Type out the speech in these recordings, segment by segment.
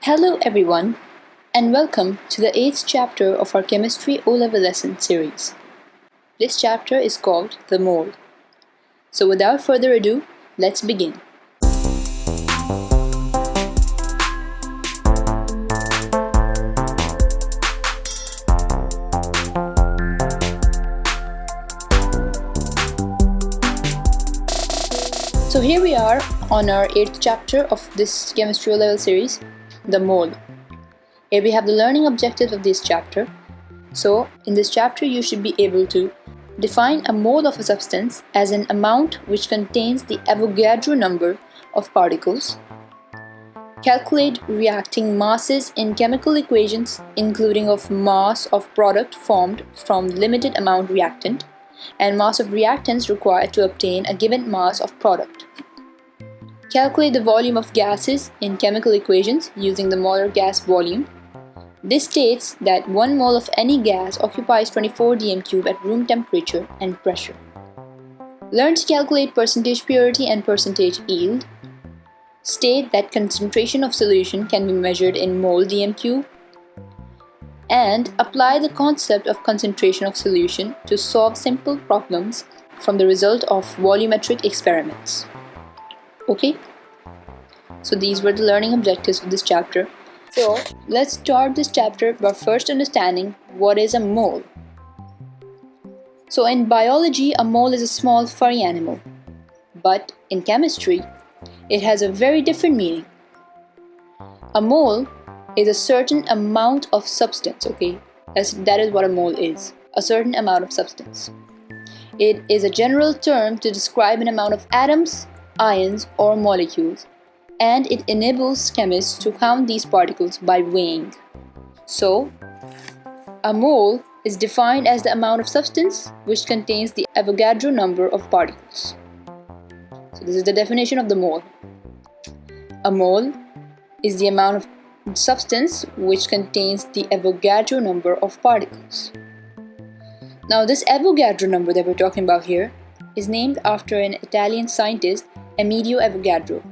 Hello everyone, and welcome to the 8th chapter of our Chemistry O-Level lesson series. This chapter is called The Mole. So without further ado, let's begin. So here we are on our 8th chapter of this Chemistry O-Level series, The Mole. Here we have the learning objectives of this chapter. So in this chapter you should be able to define a mole of a substance as an amount which contains the Avogadro number of particles, calculate reacting masses in chemical equations including of mass of product formed from limited amount reactant, and mass of reactants required to obtain a given mass of product. Calculate the volume of gases in chemical equations using the molar gas volume. This states that 1 mole of any gas occupies 24 dm³ at room temperature and pressure. Learn to calculate percentage purity and percentage yield. State that concentration of solution can be measured in mole dm³. And apply the concept of concentration of solution to solve simple problems from the result of volumetric experiments. Okay? So these were the learning objectives of this chapter. So let's start this chapter by first understanding what is a mole. So in biology, a mole is a small furry animal. But in chemistry, it has a very different meaning. A mole is a certain amount of substance, okay? That is what a mole is, a certain amount of substance. It is a general term to describe an amount of atoms, ions, or molecules, and it enables chemists to count these particles by weighing. So, a mole is defined as the amount of substance which contains the Avogadro number of particles. So this is the definition of the mole. A mole is the amount of substance which contains the Avogadro number of particles. Now this Avogadro number that we're talking about here is named after an Italian scientist, Emilio Avogadro,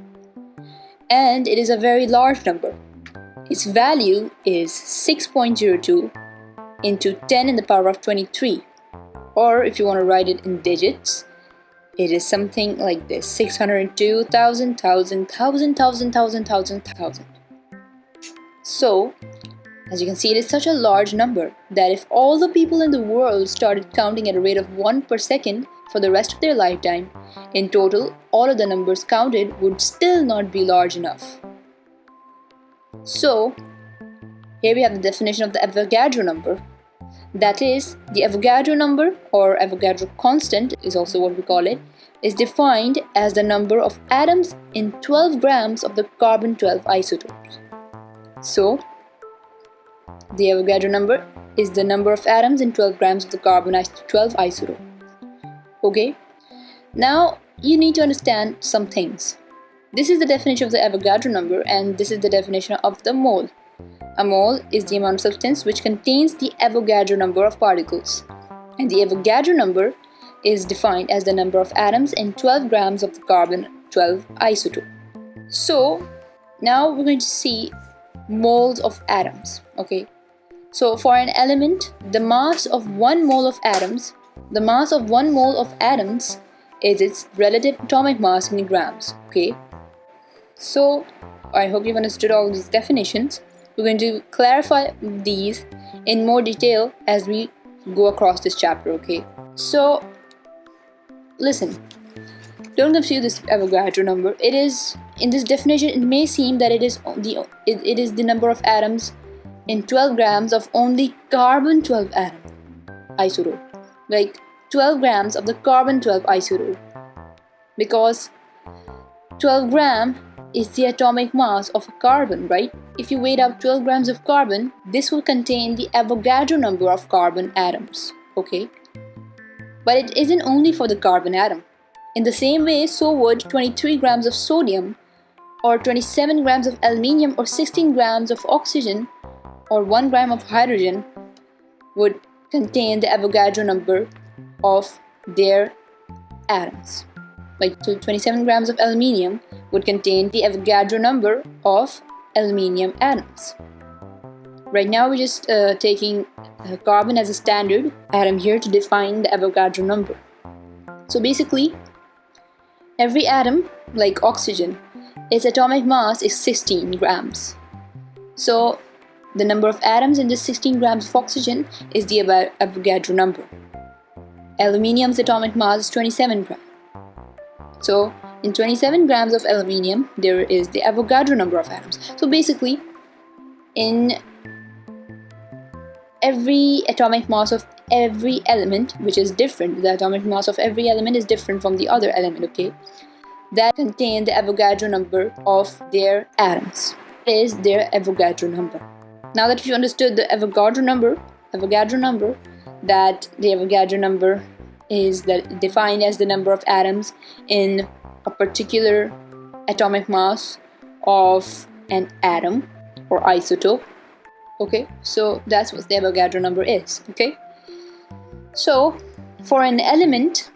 and it is a very large number. Its value is 6.02 into 10 in the power of 23, or if you want to write it in digits, it is something like this: 602,000. So, as you can see, it is such a large number that if all the people in the world started counting at a rate of 1 per second for the rest of their lifetime, in total, all of the numbers counted would still not be large enough. So, here we have the definition of the Avogadro number. That is, the Avogadro number, or Avogadro constant is also what we call it, is defined as the number of atoms in 12 grams of the carbon-12 isotopes. So, the Avogadro number is the number of atoms in 12 grams of the carbon-12 isotope. Okay? Now, you need to understand some things. This is the definition of the Avogadro number, and this is the definition of the mole. A mole is the amount of substance which contains the Avogadro number of particles. And the Avogadro number is defined as the number of atoms in 12 grams of the carbon-12 isotope. So, now we're going to see moles of atoms, okay? So for an element, the mass of 1 mole of atoms is its relative atomic mass in grams, okay? So I hope you've understood all these definitions. We're going to clarify these in more detail as we go across this chapter, okay? So listen, don't confuse this Avogadro number. It is, in this definition, it may seem that it is the number of atoms in 12 grams of only carbon-12 atom isotope, like 12 grams of the carbon-12 isotope, because 12 gram is the atomic mass of a carbon, right? If you weighed out 12 grams of carbon, this will contain the Avogadro number of carbon atoms, okay? But it isn't only for the carbon atom. In the same way, so would 23 grams of sodium, or 27 grams of aluminium, or 16 grams of oxygen, or 1 gram of hydrogen would contain the Avogadro number of their atoms. Like 27 grams of aluminium would contain the Avogadro number of aluminium atoms. Right now we're just taking carbon as a standard atom here to define the Avogadro number. So basically, every atom, like oxygen, its atomic mass is 16 grams. So the number of atoms in this 16 grams of oxygen is the Avogadro number. Aluminium's atomic mass is 27 grams. So in 27 grams of aluminium, there is the Avogadro number of atoms. So basically, in every atomic mass of every element, which is different, the atomic mass of every element is different from the other element, okay? That contain the Avogadro number of their atoms. Is their Avogadro number. Now that you understood the Avogadro number, that the Avogadro number is defined as the number of atoms in a particular atomic mass of an atom or isotope. Okay, so that's what the Avogadro number is. Okay, so for an element,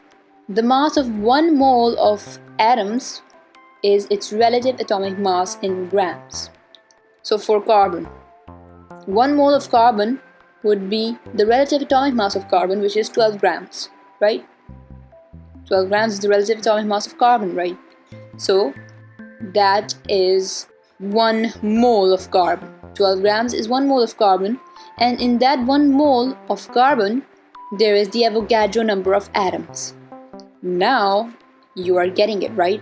the mass of 1 mole of atoms is its relative atomic mass in grams. So for carbon, 1 mole of carbon would be the relative atomic mass of carbon, which is 12 grams, right? 12 grams is the relative atomic mass of carbon, right? So that is 1 mole of carbon. 12 grams is 1 mole of carbon, and in that 1 mole of carbon, there is the Avogadro number of atoms. Now you are getting it, right?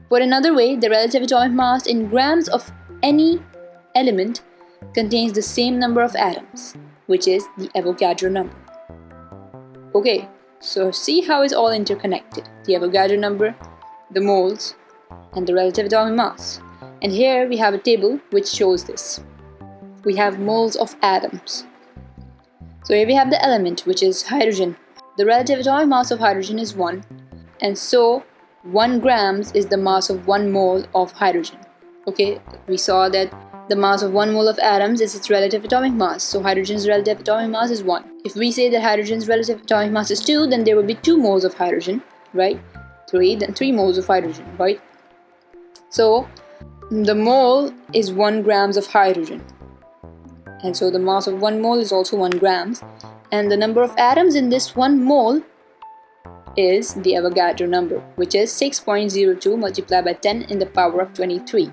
Put another way, the relative atomic mass in grams of any element contains the same number of atoms, which is the Avogadro number. Okay, so see how it's all interconnected. The Avogadro number, the moles, and the relative atomic mass. And here we have a table which shows this. We have moles of atoms. So here we have the element, which is hydrogen. The relative atomic mass of hydrogen is 1. And so 1 grams is the mass of 1 mole of hydrogen. Okay, we saw that the mass of 1 mole of atoms is its relative atomic mass. So hydrogen's relative atomic mass is 1. If we say that hydrogen's relative atomic mass is 2, then there will be 2 moles of hydrogen, right? 3, then 3 moles of hydrogen, right? So the mole is 1 grams of hydrogen. And so the mass of 1 mole is also 1 grams. And the number of atoms in this 1 mole is the Avogadro number, which is 6.02 multiplied by 10 in the power of 23.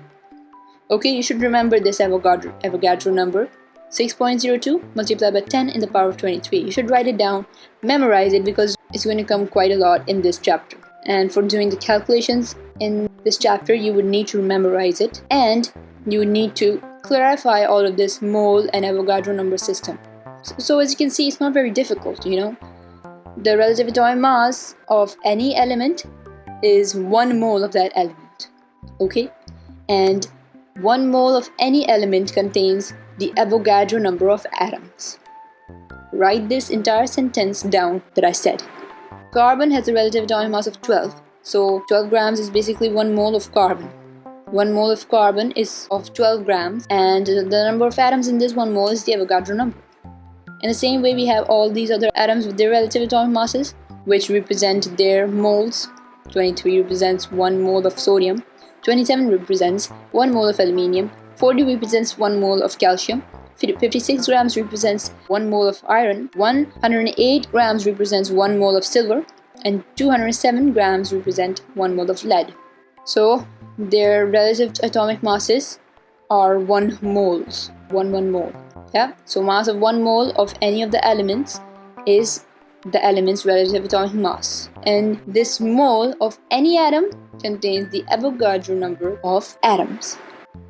Okay, you should remember this Avogadro number, 6.02 multiplied by 10 in the power of 23. You should write it down, memorize it, because it's going to come quite a lot in this chapter. And for doing the calculations in this chapter, you would need to memorize it, and you would need to clarify all of this mole and Avogadro number system. So as you can see, it's not very difficult, you know. The relative atomic mass of any element is 1 mole of that element, okay? And 1 mole of any element contains the Avogadro number of atoms. Write this entire sentence down that I said. Carbon has a relative atomic mass of 12. So 12 grams is basically 1 mole of carbon. 1 mole of carbon is of 12 grams, and the number of atoms in this 1 mole is the Avogadro number. In the same way, we have all these other atoms with their relative atomic masses, which represent their moles. 23 represents 1 mole of sodium, 27 represents 1 mole of aluminium, 40 represents 1 mole of calcium, 56 grams represents 1 mole of iron, 108 grams represents 1 mole of silver, and 207 grams represent 1 mole of lead. So their relative atomic masses are 1 moles, 1 mole. Yeah, so mass of 1 mole of any of the elements is the element's relative atomic mass. And this mole of any atom contains the Avogadro number of atoms.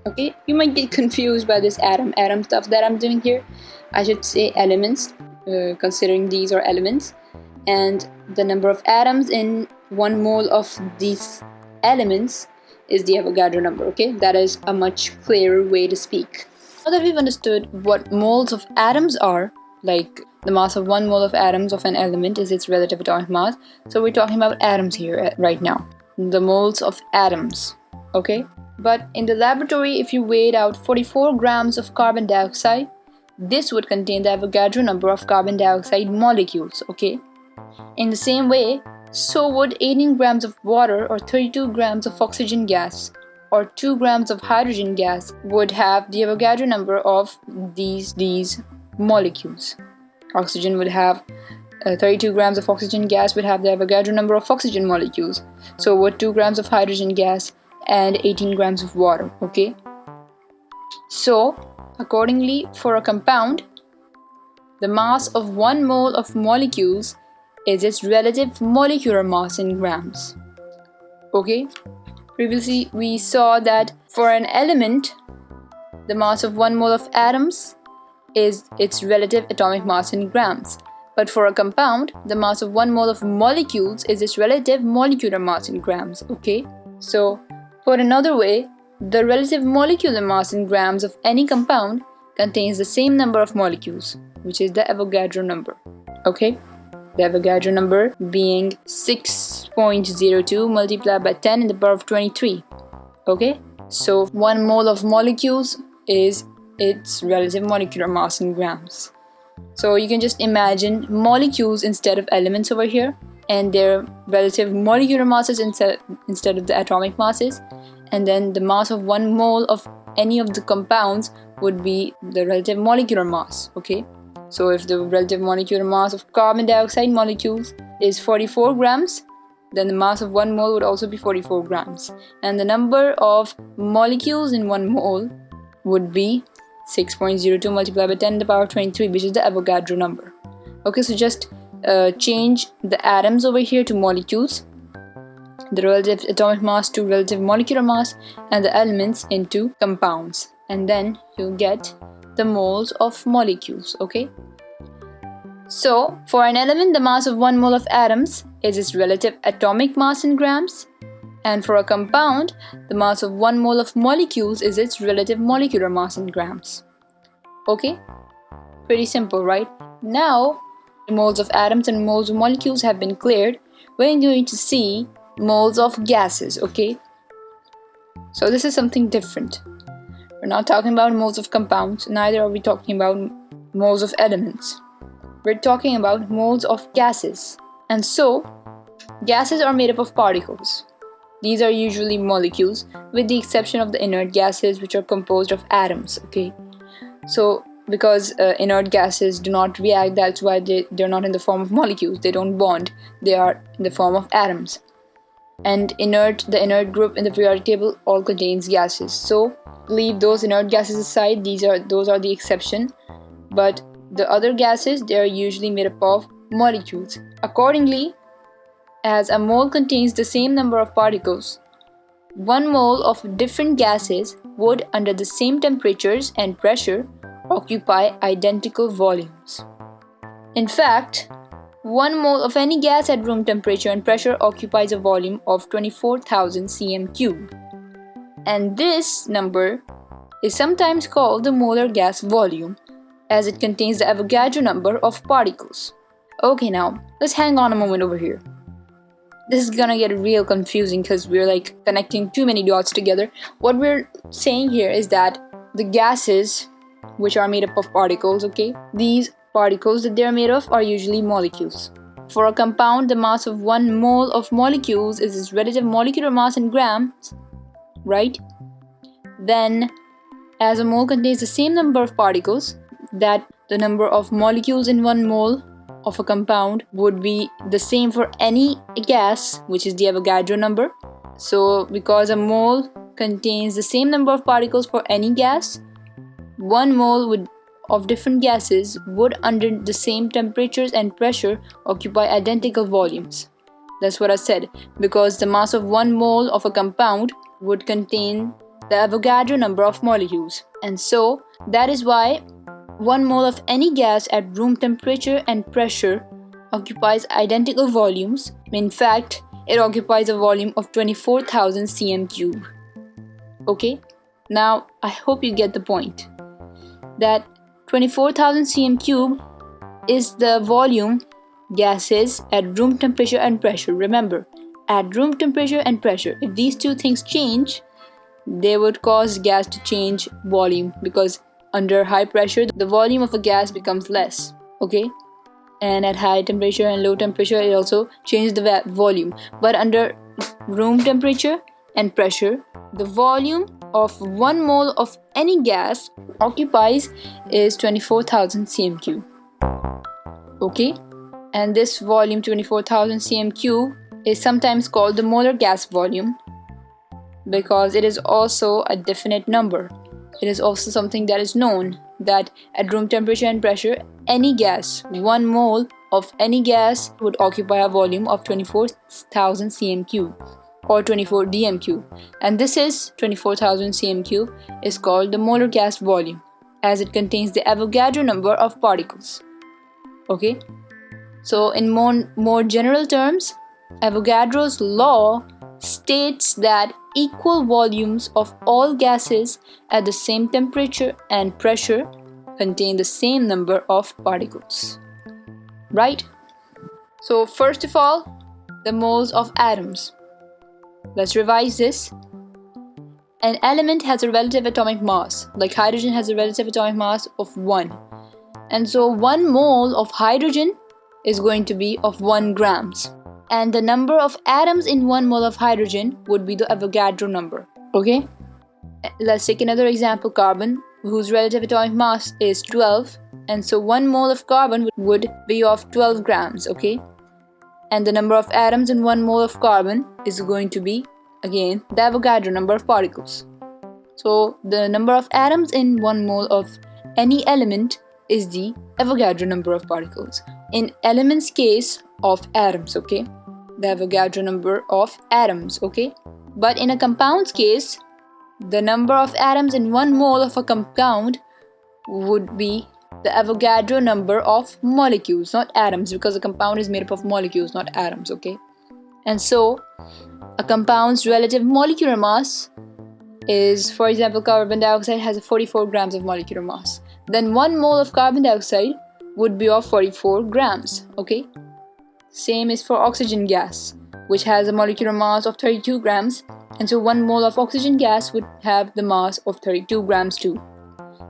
Okay, you might get confused by this atom stuff that I'm doing here. I should say elements, considering these are elements. And the number of atoms in 1 mole of these elements is the Avogadro number, okay? That is a much clearer way to speak. Now that we've understood what moles of atoms are, like the mass of 1 mole of atoms of an element is its relative atomic mass, so we're talking about atoms here right now. The moles of atoms, okay? But in the laboratory, if you weighed out 44 grams of carbon dioxide, this would contain the Avogadro number of carbon dioxide molecules, okay? In the same way, so would 18 grams of water or 32 grams of oxygen gas or 2 grams of hydrogen gas would have the Avogadro number of these molecules. Oxygen would have 32 grams of oxygen gas would have the Avogadro number of oxygen molecules. So would 2 grams of hydrogen gas and 18 grams of water, okay? So accordingly, for a compound, the mass of 1 mole of molecules is its relative molecular mass in grams. Okay? Previously, we saw that for an element, the mass of 1 mole of atoms is its relative atomic mass in grams. But for a compound, the mass of 1 mole of molecules is its relative molecular mass in grams. Okay? So, put another way, the relative molecular mass in grams of any compound contains the same number of molecules, which is the Avogadro number. Okay? The Avogadro number being 6.02 multiplied by 10 in the power of 23. Okay? So 1 mole of molecules is its relative molecular mass in grams. So you can just imagine molecules instead of elements over here, and their relative molecular masses instead of the atomic masses, and then the mass of 1 mole of any of the compounds would be the relative molecular mass. Okay? So if the relative molecular mass of carbon dioxide molecules is 44 grams, then the mass of 1 mole would also be 44 grams. And the number of molecules in 1 mole would be 6.02 multiplied by 10 to the power 23, which is the Avogadro number. Okay, so just change the atoms over here to molecules, the relative atomic mass to relative molecular mass, and the elements into compounds. And then you get the moles of molecules, okay? So, for an element, the mass of 1 mole of atoms is its relative atomic mass in grams, and for a compound, the mass of 1 mole of molecules is its relative molecular mass in grams. Okay? Pretty simple, right? Now, the moles of atoms and moles of molecules have been cleared. We're going to see moles of gases, okay? So this is something different. We're not talking about moles of compounds, neither are we talking about moles of elements. We're talking about moles of gases. And so, gases are made up of particles. These are usually molecules, with the exception of the inert gases, which are composed of atoms, okay? So, because inert gases do not react, that's why they're not in the form of molecules. They don't bond. They are in the form of atoms. And the inert group in the periodic table all contains gases. So, leave those inert gases aside. Those are the exception. But the other gases, they are usually made up of molecules. Accordingly, as a mole contains the same number of particles, 1 mole of different gases would, under the same temperatures and pressure, occupy identical volumes. In fact, 1 mole of any gas at room temperature and pressure occupies a volume of 24,000 cm3. And this number is sometimes called the molar gas volume, as it contains the Avogadro number of particles. Okay, now, let's hang on a moment over here. This is gonna get real confusing because we're like connecting too many dots together. What we're saying here is that the gases, which are made up of particles, okay, these particles that they're made of are usually molecules. For a compound, the mass of 1 mole of molecules is its relative molecular mass in grams, right? Then, as a mole contains the same number of particles, that the number of molecules in 1 mole of a compound would be the same for any gas, which is the Avogadro number. So, because a mole contains the same number of particles for any gas, 1 mole of different gases would, under the same temperatures and pressure, occupy identical volumes. That's what I said, because the mass of 1 mole of a compound would contain the Avogadro number of molecules. And so, that is why 1 mole of any gas at room temperature and pressure occupies identical volumes. In fact, it occupies a volume of 24,000 cm3. Okay? Now, I hope you get the point. That 24,000 cm3 is the volume gases at room temperature and pressure. Remember, at room temperature and pressure, if these two things change, they would cause gas to change volume, because under high pressure, the volume of a gas becomes less, okay? And at high temperature and low temperature, it also changes the volume. But under room temperature, and pressure, the volume of 1 mole of any gas occupies is 24,000 cm3. Okay, and this volume 24,000 cm3 is sometimes called the molar gas volume because it is also a definite number. It is also something that is known that at room temperature and pressure, any gas, 1 mole of any gas would occupy a volume of 24,000 cm3 or 24 dm3, and this is 24,000 cm3 is called the molar gas volume as it contains the Avogadro number of particles. Okay, so in more general terms, Avogadro's law states that equal volumes of all gases at the same temperature and pressure contain the same number of particles. Right? So first of all, the moles of atoms. Let's revise this. An element has a relative atomic mass, like hydrogen has a relative atomic mass of 1. And so 1 mole of hydrogen is going to be of 1 grams. And the number of atoms in 1 mole of hydrogen would be the Avogadro number. Okay? Let's take another example, carbon, whose relative atomic mass is 12. And so 1 mole of carbon would be of 12 grams. Okay? And the number of atoms in 1 mole of carbon is going to be, again, the Avogadro number of particles. So the number of atoms in 1 mole of any element is the Avogadro number of particles. In elements case of atoms, okay? The Avogadro number of atoms, okay? But in a compound's case, the number of atoms in 1 mole of a compound would be the Avogadro number of molecules, not atoms, because a compound is made up of molecules, not atoms, okay? And so, a compound's relative molecular mass is, for example, carbon dioxide has 44 grams of molecular mass. Then 1 mole of carbon dioxide would be of 44 grams, okay? Same is for oxygen gas, which has a molecular mass of 32 grams, and so 1 mole of oxygen gas would have the mass of 32 grams too.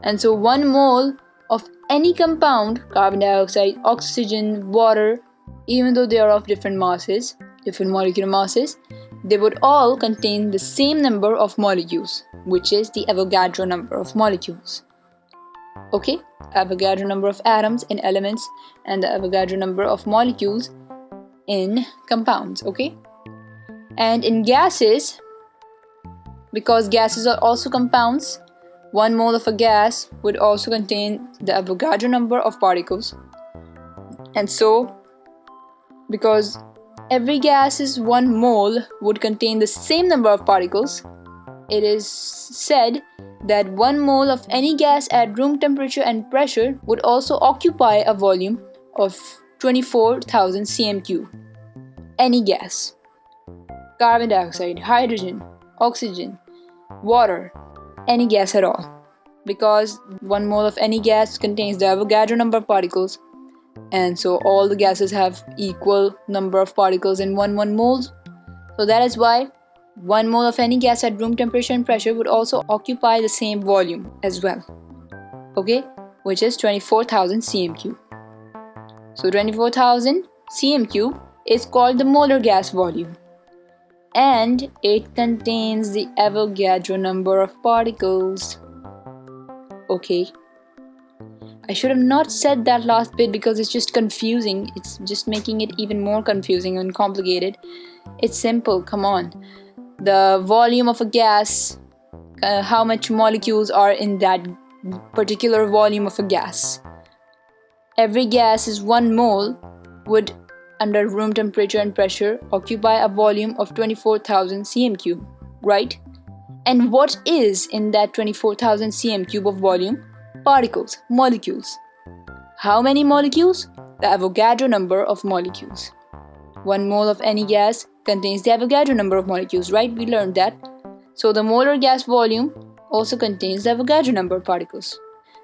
And so 1 mole of any compound, carbon dioxide, oxygen, water, even though they are of different masses, different molecular masses, they would all contain the same number of molecules, which is the Avogadro number of molecules. Okay, Avogadro number of atoms in elements and the Avogadro number of molecules in compounds, okay? And in gases, because gases are also compounds, 1 mole of a gas would also contain the Avogadro number of particles. And so, because every gas's 1 mole would contain the same number of particles, it is said that 1 mole of any gas at room temperature and pressure would also occupy a volume of 24,000 cm3. Any gas. Carbon dioxide, hydrogen, oxygen, water, any gas at all. Because 1 mole of any gas contains the Avogadro number of particles, and so all the gases have equal number of particles in 1 moles. So that is why 1 mole of any gas at room temperature and pressure would also occupy the same volume as well. Okay, which is 24,000 cm3. So 24,000 cm3 is called the molar gas volume, and it contains the Avogadro number of particles. Okay, I should have not said that last bit because it's just confusing. It's just making it even more confusing and complicated. It's simple, come on. The volume of a gas, how much molecules are in that particular volume of a gas. Every gas is 1 mole would, under room temperature and pressure, occupy a volume of 24,000 cm3, right? And what is in that 24,000 cm3 of volume? Particles, molecules. How many molecules? The Avogadro number of molecules. 1 mole of any gas contains the Avogadro number of molecules, right? We learned that. So the molar gas volume also contains the Avogadro number of particles.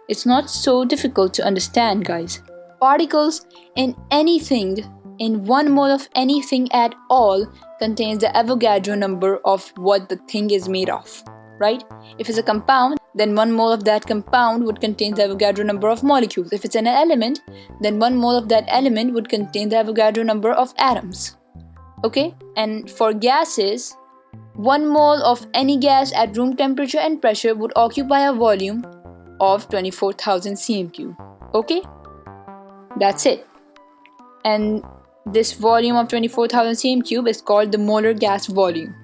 It's not so difficult to understand, guys. Particles in anything, in 1 mole of anything at all, contains the Avogadro number of what the thing is made of, right? If it's a compound, then 1 mole of that compound would contain the Avogadro number of molecules. If it's an element, then 1 mole of that element would contain the Avogadro number of atoms. Okay? And for gases, 1 mole of any gas at room temperature and pressure would occupy a volume of 24,000 cm3. Okay? That's it. And this volume of 24,000 cm3 is called the molar gas volume.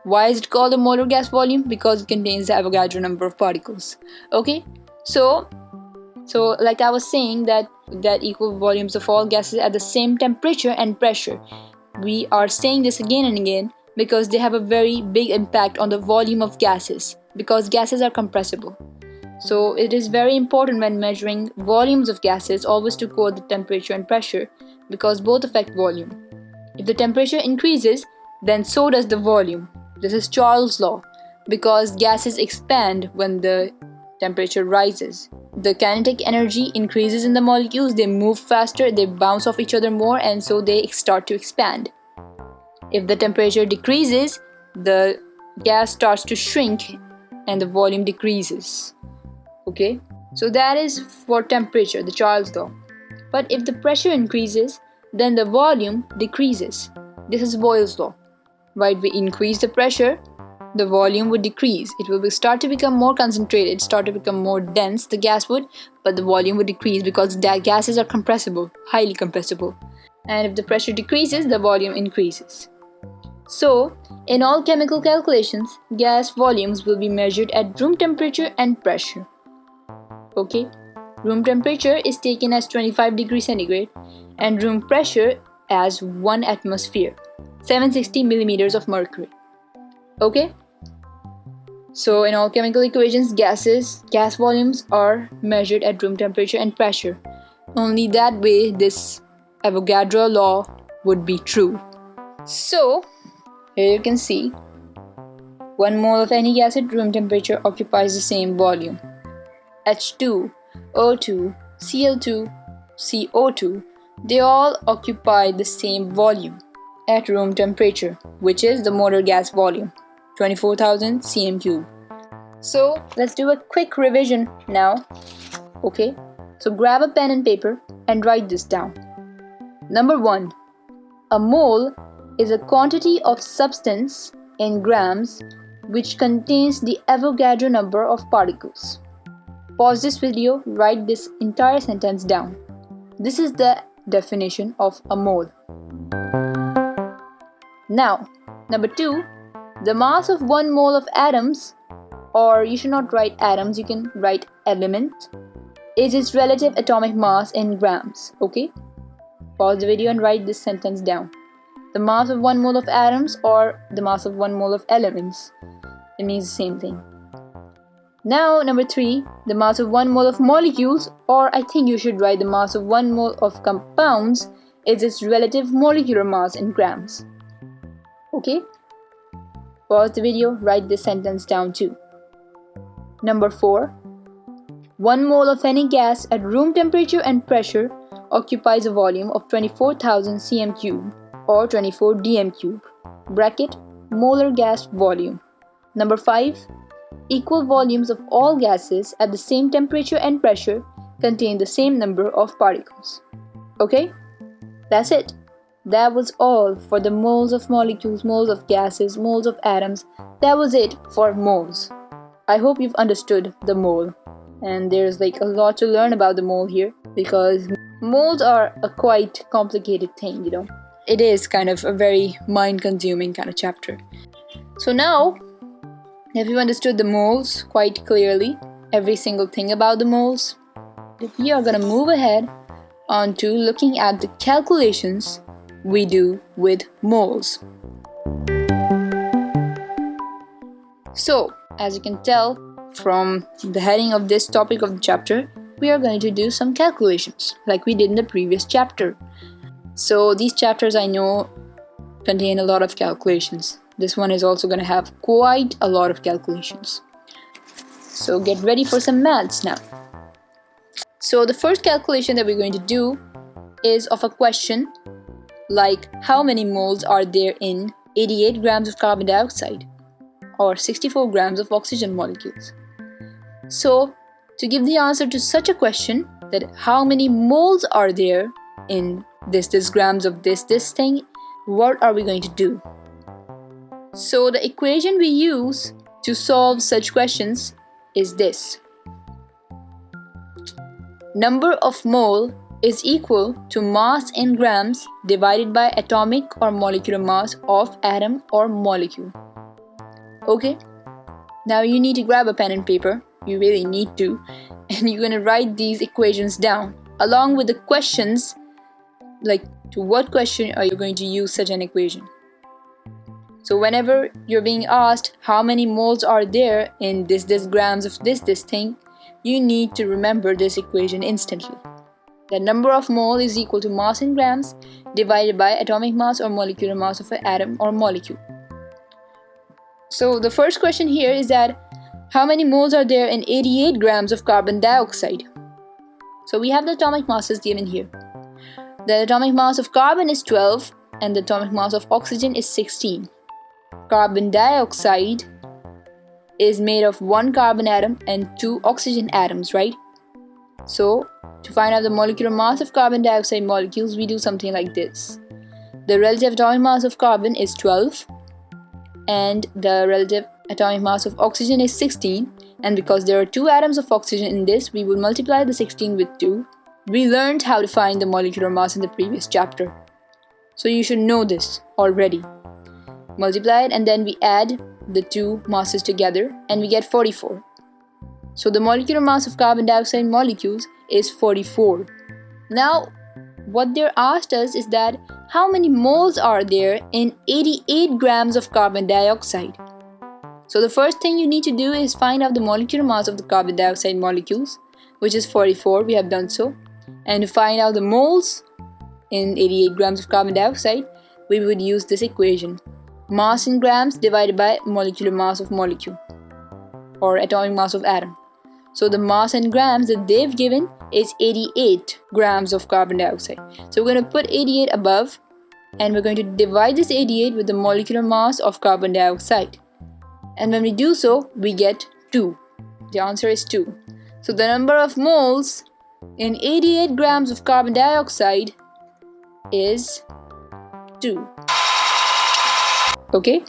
Why is it called the molar gas volume? Because it contains the Avogadro number of particles. Okay? So like I was saying that equal volumes of all gases at the same temperature and pressure. We are saying this again and again because they have a very big impact on the volume of gases, because gases are compressible. So it is very important when measuring volumes of gases always to quote the temperature and pressure, because both affect volume. If the temperature increases, then so does the volume. This is Charles' law, because gases expand when the temperature rises. The kinetic energy increases in the molecules, they move faster, they bounce off each other more, and so they start to expand. If the temperature decreases, the gas starts to shrink and the volume decreases. Okay? So that is for temperature, the Charles law. But if the pressure increases, then the volume decreases. This is Boyle's law. While we increase the pressure, the volume would decrease. It will start to become more concentrated, start to become more dense, the gas would, but the volume would decrease because gases are compressible, highly compressible. And if the pressure decreases, the volume increases. So, in all chemical calculations, gas volumes will be measured at room temperature and pressure. Okay? Room temperature is taken as 25 degrees centigrade and room pressure as 1 atmosphere, 760 millimeters of mercury. Okay? So in all chemical equations, gas volumes are measured at room temperature and pressure. Only that way this Avogadro law would be true. So here you can see 1 mole of any gas at room temperature occupies the same volume. H2, O2, Cl2, CO2, they all occupy the same volume at room temperature, which is the molar gas volume, 24,000 cm3. So let's do a quick revision now. Okay, so grab a pen and paper and write this down. Number 1, a mole is a quantity of substance in grams which contains the Avogadro number of particles. Pause this video, write this entire sentence down. This is the definition of a mole. Now, number 2, the mass of 1 mole of atoms, or you should not write atoms, you can write element, is its relative atomic mass in grams. Okay? Pause the video and write this sentence down. The mass of 1 mole of atoms or the mass of 1 mole of elements, it means the same thing. Now, number 3, the mass of 1 mole of molecules, or I think you should write the mass of 1 mole of compounds, is its relative molecular mass in grams. Okay? Pause the video, write this sentence down too. Number 4, 1 mole of any gas at room temperature and pressure occupies a volume of 24,000 cm3 or 24 dm3, bracket molar gas volume. Number 5, equal volumes of all gases at the same temperature and pressure contain the same number of particles. Okay? That's it. That was all for the moles of molecules, moles of gases, moles of atoms. That was it for moles. I hope you've understood the mole. And there's like a lot to learn about the mole here, because moles are a quite complicated thing, you know. It is kind of a very mind-consuming kind of chapter. So now, have you understood the moles quite clearly? Every single thing about the moles? We are gonna move ahead onto looking at the calculations we do with moles. So, as you can tell from the heading of this topic of the chapter, we are going to do some calculations like we did in the previous chapter. So these chapters I know contain a lot of calculations. This one is also going to have quite a lot of calculations. So get ready for some maths now. So the first calculation that we're going to do is of a question like how many moles are there in 88 grams of carbon dioxide or 64 grams of oxygen molecules. So to give the answer to such a question, that how many moles are there in this grams of this thing, what are we going to do? So the equation we use to solve such questions is this. Number of mole is equal to mass in grams divided by atomic or molecular mass of atom or molecule. Okay? Now you need to grab a pen and paper. You really need to. And you're going to write these equations down along with the questions, like to what question are you going to use such an equation. So whenever you're being asked how many moles are there in this grams of this thing, you need to remember this equation instantly. The number of mole is equal to mass in grams divided by atomic mass or molecular mass of an atom or molecule. So the first question here is that how many moles are there in 88 grams of carbon dioxide? So we have the atomic masses given here. The atomic mass of carbon is 12 and the atomic mass of oxygen is 16. Carbon dioxide is made of one carbon atom and two oxygen atoms, right? So to find out the molecular mass of carbon dioxide molecules, we do something like this. The relative atomic mass of carbon is 12 and the relative atomic mass of oxygen is 16, and because there are two atoms of oxygen in this, we will multiply the 16 with 2. We learned how to find the molecular mass in the previous chapter, so you should know this already. Multiply it and then we add the two masses together and we get 44. So the molecular mass of carbon dioxide molecules is 44. Now what they're asked us is that how many moles are there in 88 grams of carbon dioxide? So the first thing you need to do is find out the molecular mass of the carbon dioxide molecules, which is 44. We have done so. And to find out the moles in 88 grams of carbon dioxide, we would use this equation. Mass in grams divided by molecular mass of molecule or atomic mass of atom. So the mass in grams that they've given is 88 grams of carbon dioxide. So we're going to put 88 above and we're going to divide this 88 with the molecular mass of carbon dioxide. And when we do so, we get 2. The answer is 2. So the number of moles in 88 grams of carbon dioxide is 2. Okay?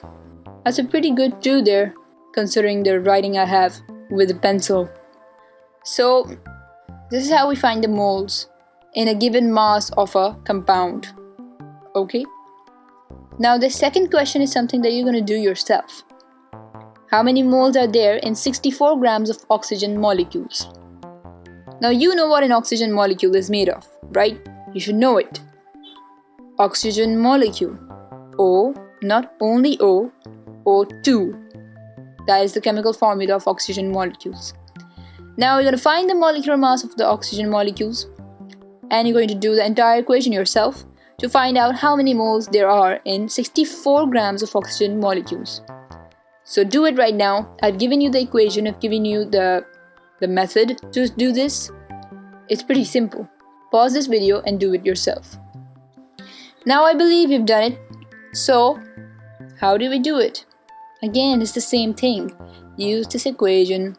That's a pretty good 2 there, considering the writing I have with a pencil. So this is how we find the moles in a given mass of a compound. Okay? Now the second question is something that you're going to do yourself. How many moles are there in 64 grams of oxygen molecules? Now you know what an oxygen molecule is made of, right? You should know it. Oxygen molecule. O, not only O, O2. That is the chemical formula of oxygen molecules. Now you're going to find the molecular mass of the oxygen molecules and you're going to do the entire equation yourself to find out how many moles there are in 64 grams of oxygen molecules. So do it right now. I've given you the equation, I've given you the method to do this. It's pretty simple. Pause this video and do it yourself. Now I believe you've done it. So how do we do it? Again, it's the same thing. Use this equation.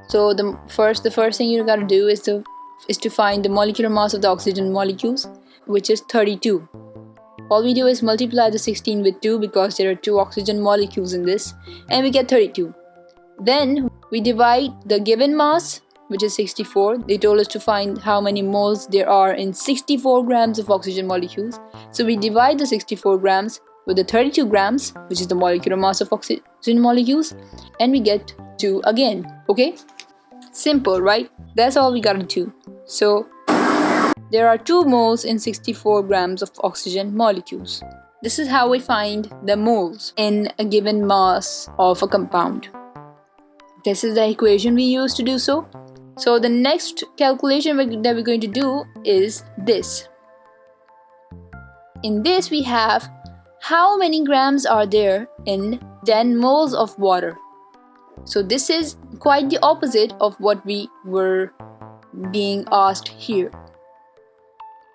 So the first thing you gotta do is to find the molecular mass of the oxygen molecules, which is 32. All we do is multiply the 16 with 2 because there are 2 oxygen molecules in this, and we get 32. Then we divide the given mass, which is 64. They told us to find how many moles there are in 64 grams of oxygen molecules. So we divide the 64 grams with the 32 grams, which is the molecular mass of oxygen molecules, and we get 2 again. Okay? Simple, right? That's all we gotta do. So there are 2 moles in 64 grams of oxygen molecules. This is how we find the moles in a given mass of a compound. This is the equation we use to do so. So the next calculation that we're going to do is this. In this we have how many grams are there in 10 moles of water. So this is quite the opposite of what we were being asked here.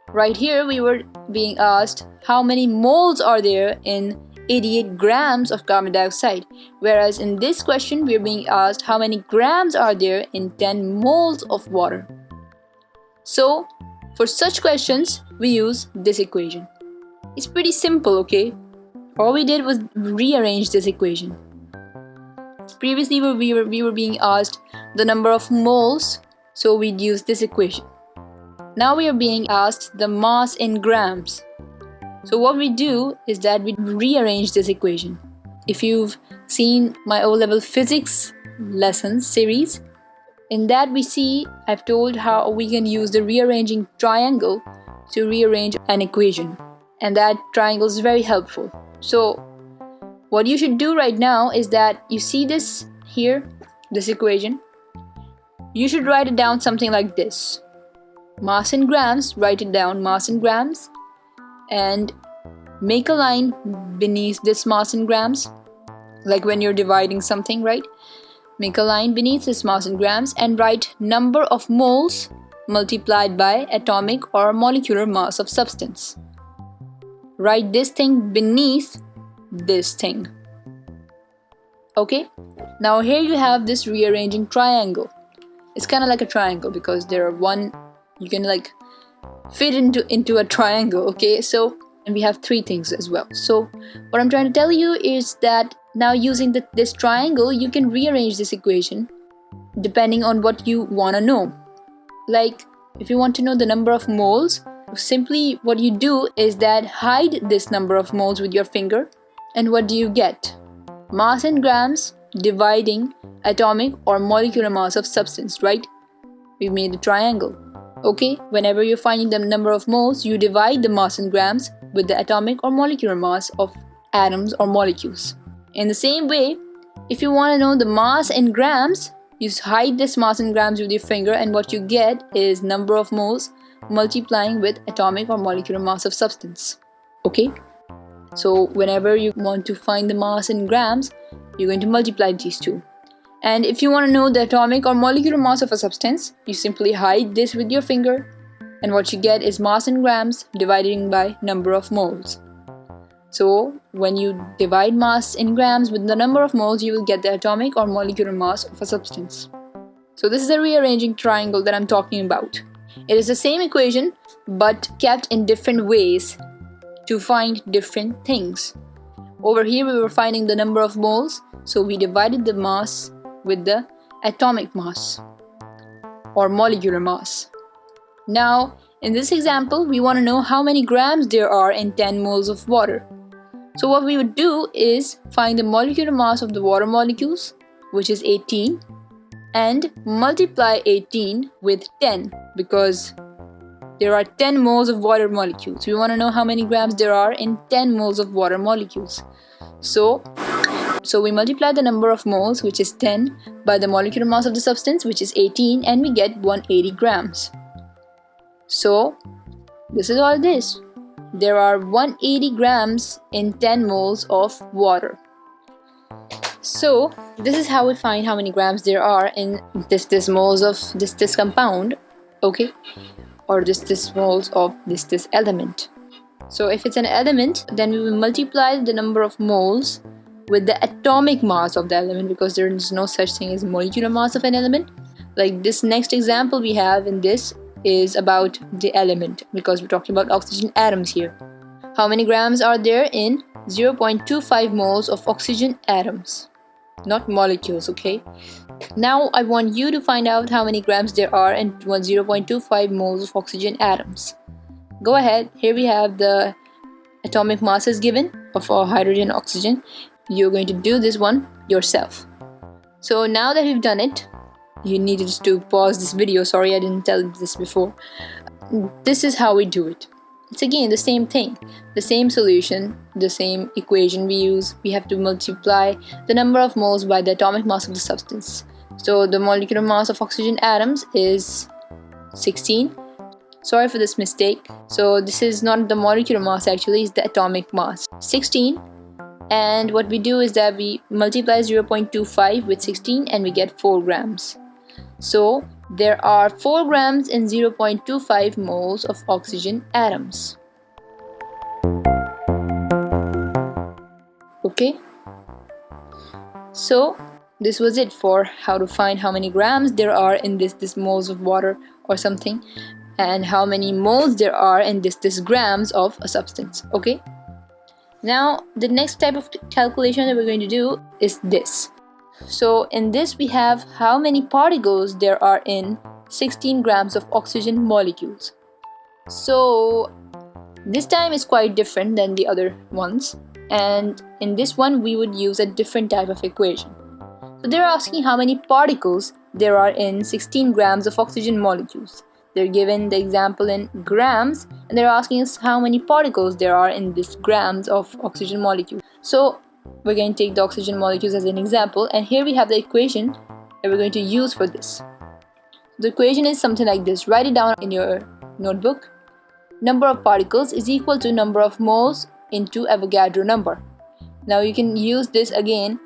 Right here we were being asked how many moles are there in 88 grams of carbon dioxide, whereas in this question we are being asked how many grams are there in 10 moles of water. So for such questions we use this equation. It's pretty simple, okay? All we did was rearrange this equation. Previously, we were being asked the number of moles, so we'd use this equation. Now we are being asked the mass in grams. So what we do is that we rearrange this equation. If you've seen my O-level physics lessons series, in that we see I've told how we can use the rearranging triangle to rearrange an equation, and that triangle is very helpful. So what you should do right now is that you see this here, this equation. You should write it down something like this. Mass in grams, write it down, mass in grams, and make a line beneath this mass in grams, like when you're dividing something, right? Make a line beneath this mass in grams and write number of moles multiplied by atomic or molecular mass of substance. Write this thing beneath this thing. Okay? Now here you have this rearranging triangle. It's kind of like a triangle because there are you can like fit into a triangle, okay? So, and we have three things as well. So what I'm trying to tell you is that now using this triangle, you can rearrange this equation depending on what you want to know. Like if you want to know the number of moles, simply what you do is that hide this number of moles with your finger, and what do you get? Mass in grams dividing atomic or molecular mass of substance, right? We made the triangle. Okay, whenever you're finding the number of moles, you divide the mass in grams with the atomic or molecular mass of atoms or molecules. In the same way, if you want to know the mass in grams, you hide this mass in grams with your finger, and what you get is number of moles multiplying with atomic or molecular mass of substance. Okay? So whenever you want to find the mass in grams, you're going to multiply these two. And if you want to know the atomic or molecular mass of a substance, you simply hide this with your finger, and what you get is mass in grams divided by number of moles. So when you divide mass in grams with the number of moles, you will get the atomic or molecular mass of a substance. So this is a rearranging triangle that I'm talking about. It is the same equation but kept in different ways to find different things. Over here we were finding the number of moles, so we divided the mass with the atomic mass or molecular mass. Now in this example, we want to know how many grams there are in 10 moles of water. So what we would do is find the molecular mass of the water molecules, which is 18, and multiply 18 with 10 because there are 10 moles of water molecules. We want to know how many grams there are in 10 moles of water molecules. So we multiply the number of moles, which is 10, by the molecular mass of the substance, which is 18, and we get 180 grams. So this is all this. There are 180 grams in 10 moles of water. So this is how we find how many grams there are in this moles of this compound, okay, or this moles of this element. So if it's an element, then we will multiply the number of moles with the atomic mass of the element, because there is no such thing as molecular mass of an element. Like this next example we have in this is about the element, because we're talking about oxygen atoms here. How many grams are there in 0.25 moles of oxygen atoms, not molecules, okay? Now I want you to find out how many grams there are in 0.25 moles of oxygen atoms. Go ahead, here we have the atomic masses given of hydrogen and oxygen. You're going to do this one yourself. So now that we've done it, you needed to pause this video. Sorry, I didn't tell this before. This is how we do it. It's again the same thing, the same solution, the same equation we use. We have to multiply the number of moles by the atomic mass of the substance. So the molecular mass of oxygen atoms is 16. Sorry for this mistake. So this is not the molecular mass, actually, it's the atomic mass. 16. And what we do is that we multiply 0.25 with 16 and we get 4 grams. So there are 4 grams in 0.25 moles of oxygen atoms. Okay? So this was it for how to find how many grams there are in this moles of water or something, and how many moles there are in this grams of a substance. Okay? Now, the next type of calculation that we're going to do is this. So in this we have how many particles there are in 16 grams of oxygen molecules. So this time is quite different than the other ones, and in this one we would use a different type of equation. So they're asking how many particles there are in 16 grams of oxygen molecules. They're given the example in grams, and they're asking us how many particles there are in this grams of oxygen molecule. So we're going to take the oxygen molecules as an example, and here we have the equation that we're going to use for this. The equation is something like this. Write it down in your notebook. Number of particles is equal to number of moles into Avogadro number. Now you can use this again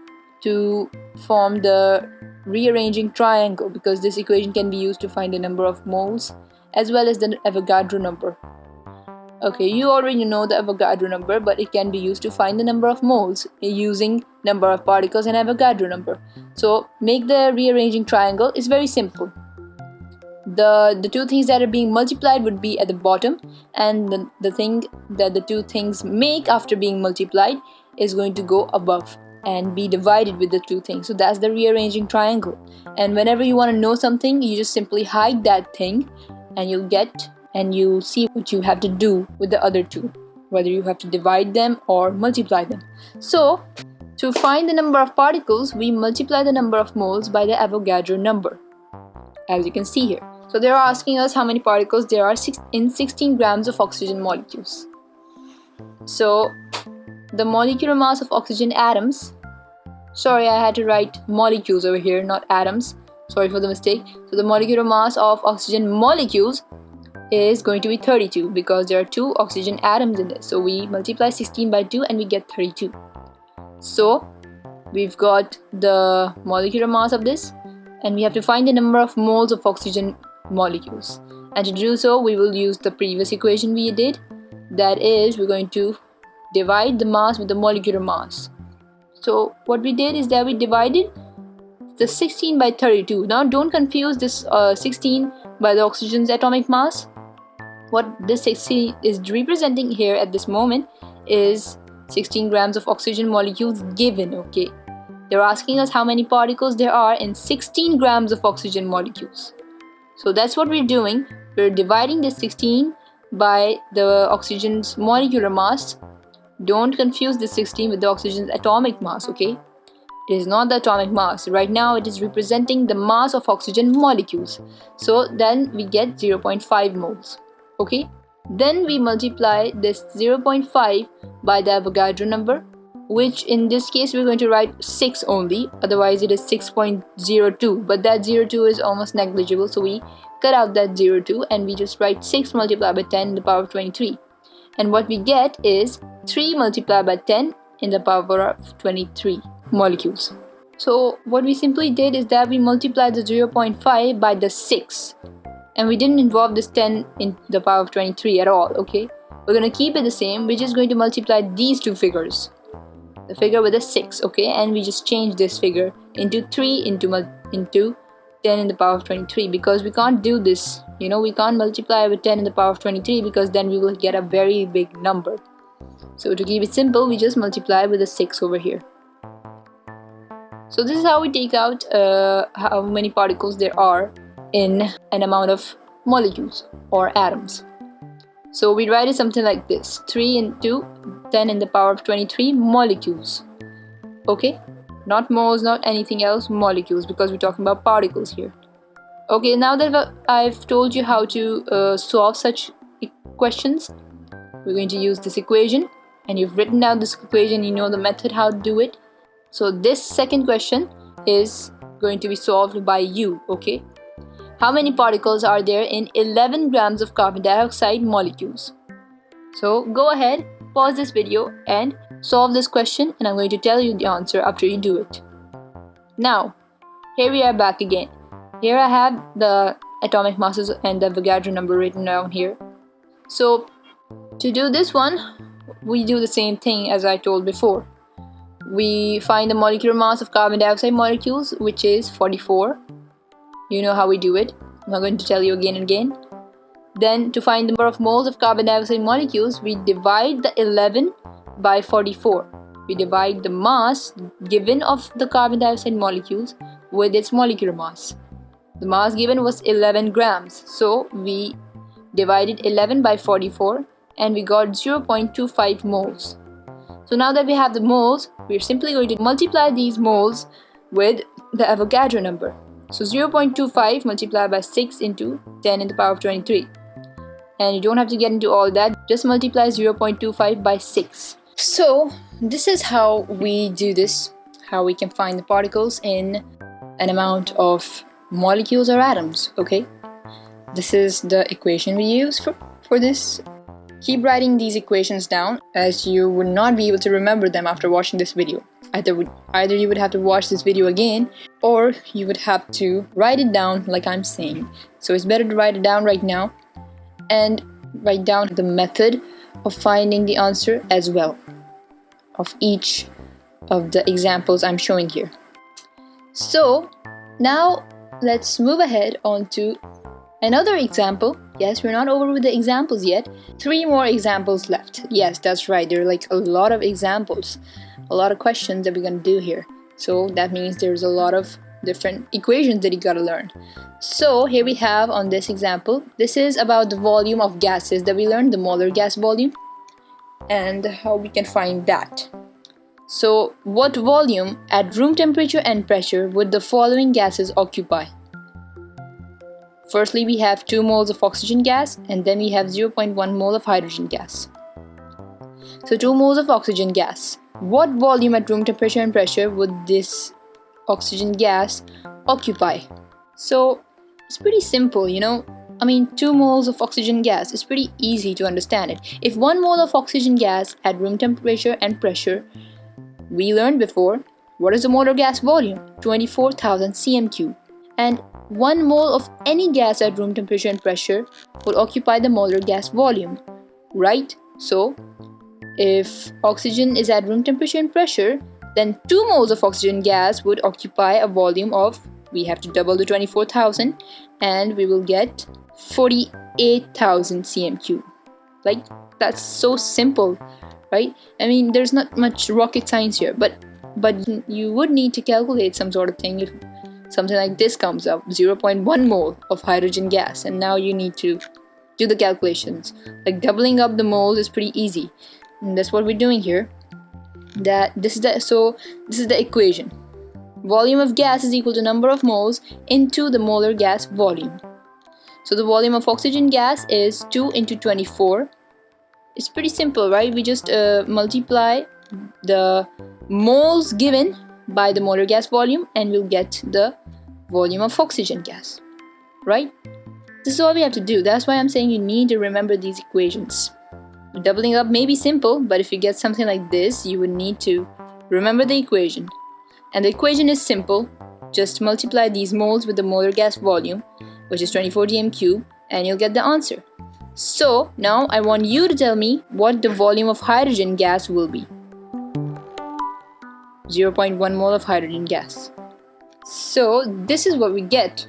to form the rearranging triangle, because this equation can be used to find the number of moles as well as the Avogadro number. Okay, you already know the Avogadro number, but it can be used to find the number of moles using number of particles and Avogadro number. So make the rearranging triangle is very simple. The two things that are being multiplied would be at the bottom, and the thing that the two things make after being multiplied is going to go above and be divided with the two things. So that's the rearranging triangle. And whenever you want to know something, you just simply hide that thing, and you'll see what you have to do with the other two, whether you have to divide them or multiply them. So to find the number of particles, we multiply the number of moles by the Avogadro number, as you can see here. So they're asking us how many particles there are in 16 grams of oxygen molecules. So the molecular mass of oxygen atoms, sorry, I had to write molecules over here, not atoms, sorry for the mistake. So the molecular mass of oxygen molecules is going to be 32, because there are 2 oxygen atoms in this. So we multiply 16 by 2 and we get 32. So we've got the molecular mass of this, and we have to find the number of moles of oxygen molecules. And to do so, we will use the previous equation we did. That is, we're going to divide the mass with the molecular mass. So what we did is that we divided the 16 by 32. Now don't confuse this 16 by the oxygen's atomic mass. What this 16 is representing here at this moment is 16 grams of oxygen molecules given, okay? They're asking us how many particles there are in 16 grams of oxygen molecules. So that's what we're doing. We're dividing this 16 by the oxygen's molecular mass. Don't confuse the 16 with the oxygen's atomic mass, okay? It is not the atomic mass. Right now it is representing the mass of oxygen molecules. So then we get 0.5 moles, okay? Then we multiply this 0.5 by the Avogadro number, which in this case we're going to write 6 only, otherwise it is 6.02, but that 02 is almost negligible, so we cut out that 02 and we just write 6 multiplied by 10 in the power of 23. And what we get is 3 multiplied by 10 in the power of 23 molecules. So what we simply did is that we multiplied the 0.5 by the 6, and we didn't involve this 10 in the power of 23 at all, okay? We're going to keep it the same. We're just going to multiply these two figures, the figure with a 6, okay? And we just change this figure into 3 into 10 in the power of 23, because we can't do this, you know, we can't multiply with 10 in the power of 23, because then we will get a very big number. So to keep it simple, we just multiply with a 6 over here. So this is how we take out how many particles there are in an amount of molecules or atoms. So we write it something like this: 3 into 10 in the power of 23 molecules, okay? Not moles, not anything else, molecules, because we're talking about particles here. Okay, now that I've told you how to solve such questions, we're going to use this equation, and you've written down this equation, you know the method how to do it. So this second question is going to be solved by you, okay? How many particles are there in 11 grams of carbon dioxide molecules? So go ahead, pause this video and solve this question, and I'm going to tell you the answer after you do it. Now, here we are back again. Here I have the atomic masses and the Avogadro number written down here. So to do this one, we do the same thing as I told before. We find the molecular mass of carbon dioxide molecules, which is 44. You know how we do it. I'm not going to tell you again and again. Then to find the number of moles of carbon dioxide molecules, we divide the 11 by 44. We divide the mass given of the carbon dioxide molecules with its molecular mass. The mass given was 11 grams, so we divided 11 by 44 and we got 0.25 moles. So now that we have the moles, we're simply going to multiply these moles with the Avogadro number. So 0.25 multiplied by 6 into 10 in the power of 23. And you don't have to get into all that, just multiply 0.25 by 6. So this is how we do this, how we can find the particles in an amount of molecules or atoms, okay? This is the equation we use for this. Keep writing these equations down, as you would not be able to remember them after watching this video. Either you would have to watch this video again, or you would have to write it down like I'm saying. So it's better to write it down right now and write down the method of finding the answer as well of each of the examples I'm showing here. So now let's move ahead on to another example. Yes, we're not over with the examples yet. 3 more examples left. Yes, that's right. There are like a lot of examples, a lot of questions that we're going to do here. So that means there's a lot of different equations that you got to learn. So here we have on this example, this is about the volume of gases that we learned, the molar gas volume, and how we can find that. So what volume at room temperature and pressure would the following gases occupy? Firstly, we have 2 moles of oxygen gas, and then we have 0.1 mole of hydrogen gas. So 2 moles of oxygen gas. What volume at room temperature and pressure would this oxygen gas occupy? So it's pretty simple, 2 moles of oxygen gas is pretty easy to understand it. If 1 mole of oxygen gas at room temperature and pressure, we learned before, what is the molar gas volume? 24,000 cm3. And 1 mole of any gas at room temperature and pressure would occupy the molar gas volume, right? So if oxygen is at room temperature and pressure, then 2 moles of oxygen gas would occupy a volume of, we have to double the 24,000, and we will get 48,000 cm3. Like, that's so simple, right? I mean, there's not much rocket science here, but you would need to calculate some sort of thing if something like this comes up, 0.1 mole of hydrogen gas, and now you need to do the calculations. Like, doubling up the moles is pretty easy, and that's what we're doing here. This is the equation. Volume of gas is equal to number of moles into the molar gas volume. So the volume of oxygen gas is 2 into 24. It's pretty simple, right? We just multiply the moles given by the molar gas volume and we'll get the volume of oxygen gas, right? This is all we have to do. That's why I'm saying you need to remember these equations. Doubling up may be simple, but if you get something like this, you would need to remember the equation. And the equation is simple. Just multiply these moles with the molar gas volume, which is 24 cm3, and you'll get the answer. So now I want you to tell me what the volume of hydrogen gas will be. 0.1 mole of hydrogen gas. So this is what we get.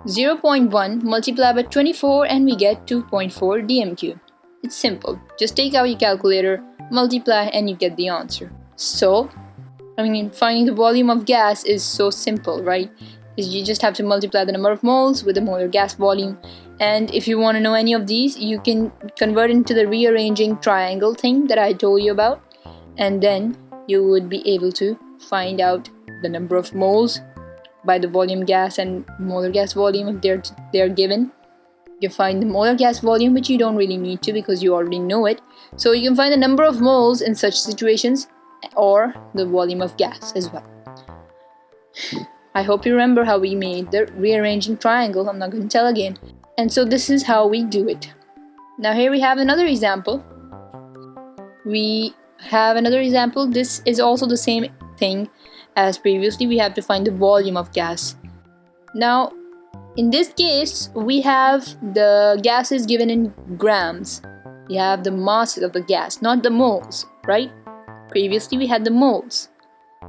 0.1 multiplied by 24 and we get 2.4 dm3. It's simple. Just take out your calculator, multiply, and you get the answer. So, finding the volume of gas is so simple, right? You just have to multiply the number of moles with the molar gas volume. And if you want to know any of these, you can convert into the rearranging triangle thing that I told you about. And then you would be able to find out the number of moles by the volume gas and molar gas volume if they're given. You can find the molar gas volume, which you don't really need to because you already know it. So you can find the number of moles in such situations or the volume of gas as well. I hope you remember how we made the rearranging triangle. I'm not going to tell again. And so this is how we do it. Now here we have another example. This is also the same thing as previously. We have to find the volume of gas. Now in this case, we have the gases given in grams. We have the masses of the gas, not the moles, right? Previously we had the moles.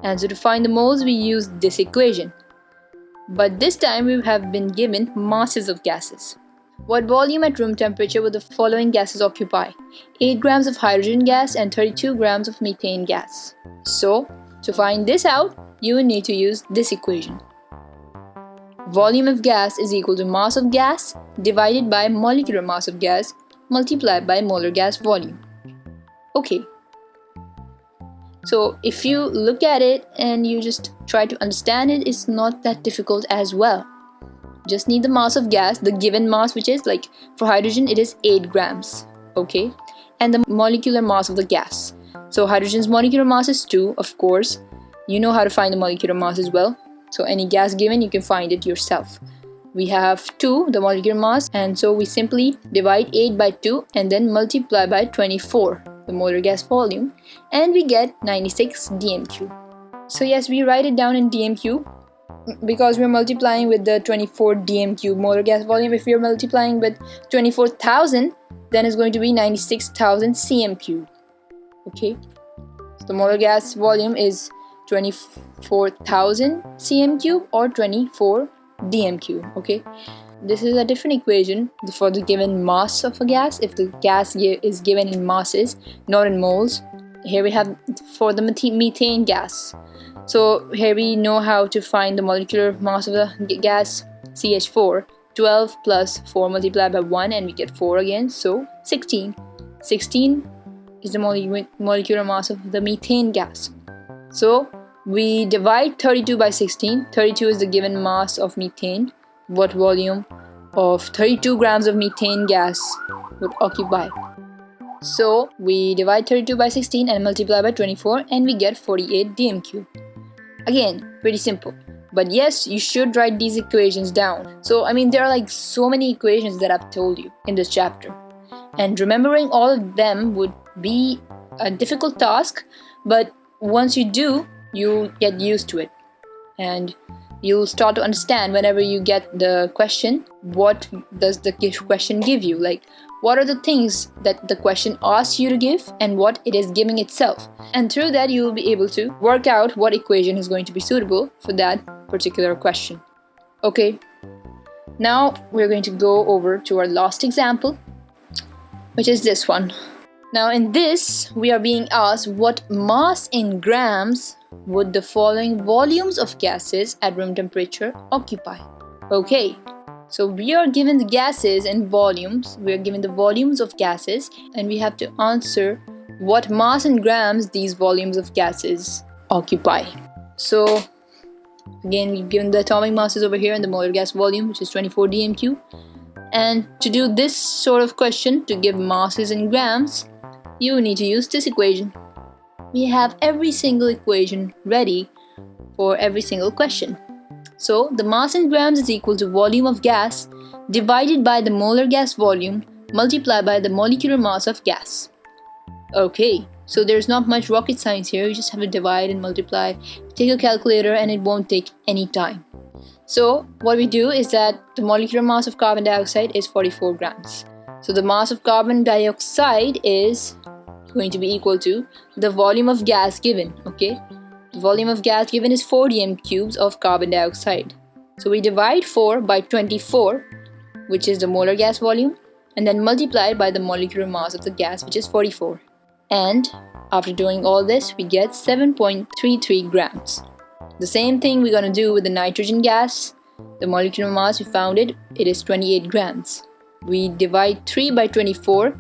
And so to find the moles, we used this equation. But this time we have been given masses of gases. What volume at room temperature would the following gases occupy? 8 grams of hydrogen gas and 32 grams of methane gas. So, to find this out, you will need to use this equation. Volume of gas is equal to mass of gas divided by molecular mass of gas multiplied by molar gas volume. Okay. So if you look at it and you just try to understand it, it's not that difficult as well. Just need the mass of gas, the given mass, which is like for hydrogen it is 8 grams, okay, and the molecular mass of the gas. So hydrogen's molecular mass is 2, of course. You know how to find the molecular mass as well. So any gas given, you can find it yourself. We have 2, the molecular mass, and so we simply divide 8 by 2 and then multiply by 24, the molar gas volume, and we get 96 dm³. So yes, we write it down in dm³ because we're multiplying with the 24 dm³ molar gas volume. If we're multiplying with 24,000, then it's going to be 96,000 cm³. Okay, so the molar gas volume is 24,000 cm³ or 24 dm³. Okay, this is a different equation for the given mass of a gas. If the gas is given in masses, not in moles. Here we have for the methane gas. So here we know how to find the molecular mass of the gas, CH4. 12 plus 4 multiplied by 1 and we get 4 again, so 16. 16 is the molecular mass of the methane gas. So we divide 32 by 16. 32 is the given mass of methane. What volume of 32 grams of methane gas would occupy? So we divide 32 by 16 and multiply by 24 and we get 48 dm³. Again, pretty simple. But yes, you should write these equations down. So I mean, there are like so many equations that I've told you in this chapter. And remembering all of them would be a difficult task, but once you do, you'll get used to it. And you'll start to understand whenever you get the question, what does the question give you? Like, what are the things that the question asks you to give and what it is giving itself? And through that, you will be able to work out what equation is going to be suitable for that particular question. Okay, now we're going to go over to our last example, which is this one. Now in this, we are being asked what mass in grams would the following volumes of gases at room temperature occupy? Okay, so we are given the gases and volumes. We are given the volumes of gases and we have to answer what mass in grams these volumes of gases occupy. So again, we've given the atomic masses over here and the molar gas volume, which is 24 dm³. And to do this sort of question, to give masses in grams, you need to use this equation. We have every single equation ready for every single question. So the mass in grams is equal to volume of gas divided by the molar gas volume multiplied by the molecular mass of gas. Okay, so there's not much rocket science here. You just have to divide and multiply. Take a calculator and it won't take any time. So what we do is that the molecular mass of carbon dioxide is 44 grams. So the mass of carbon dioxide is going to be equal to the volume of gas given, okay? The volume of gas given is 4 dm³ of carbon dioxide. So we divide 4 by 24, which is the molar gas volume, and then multiply by the molecular mass of the gas, which is 44. And after doing all this, we get 7.33 grams. The same thing we're going to do with the nitrogen gas. The molecular mass, we found it is 28 grams. We divide 3 by 24.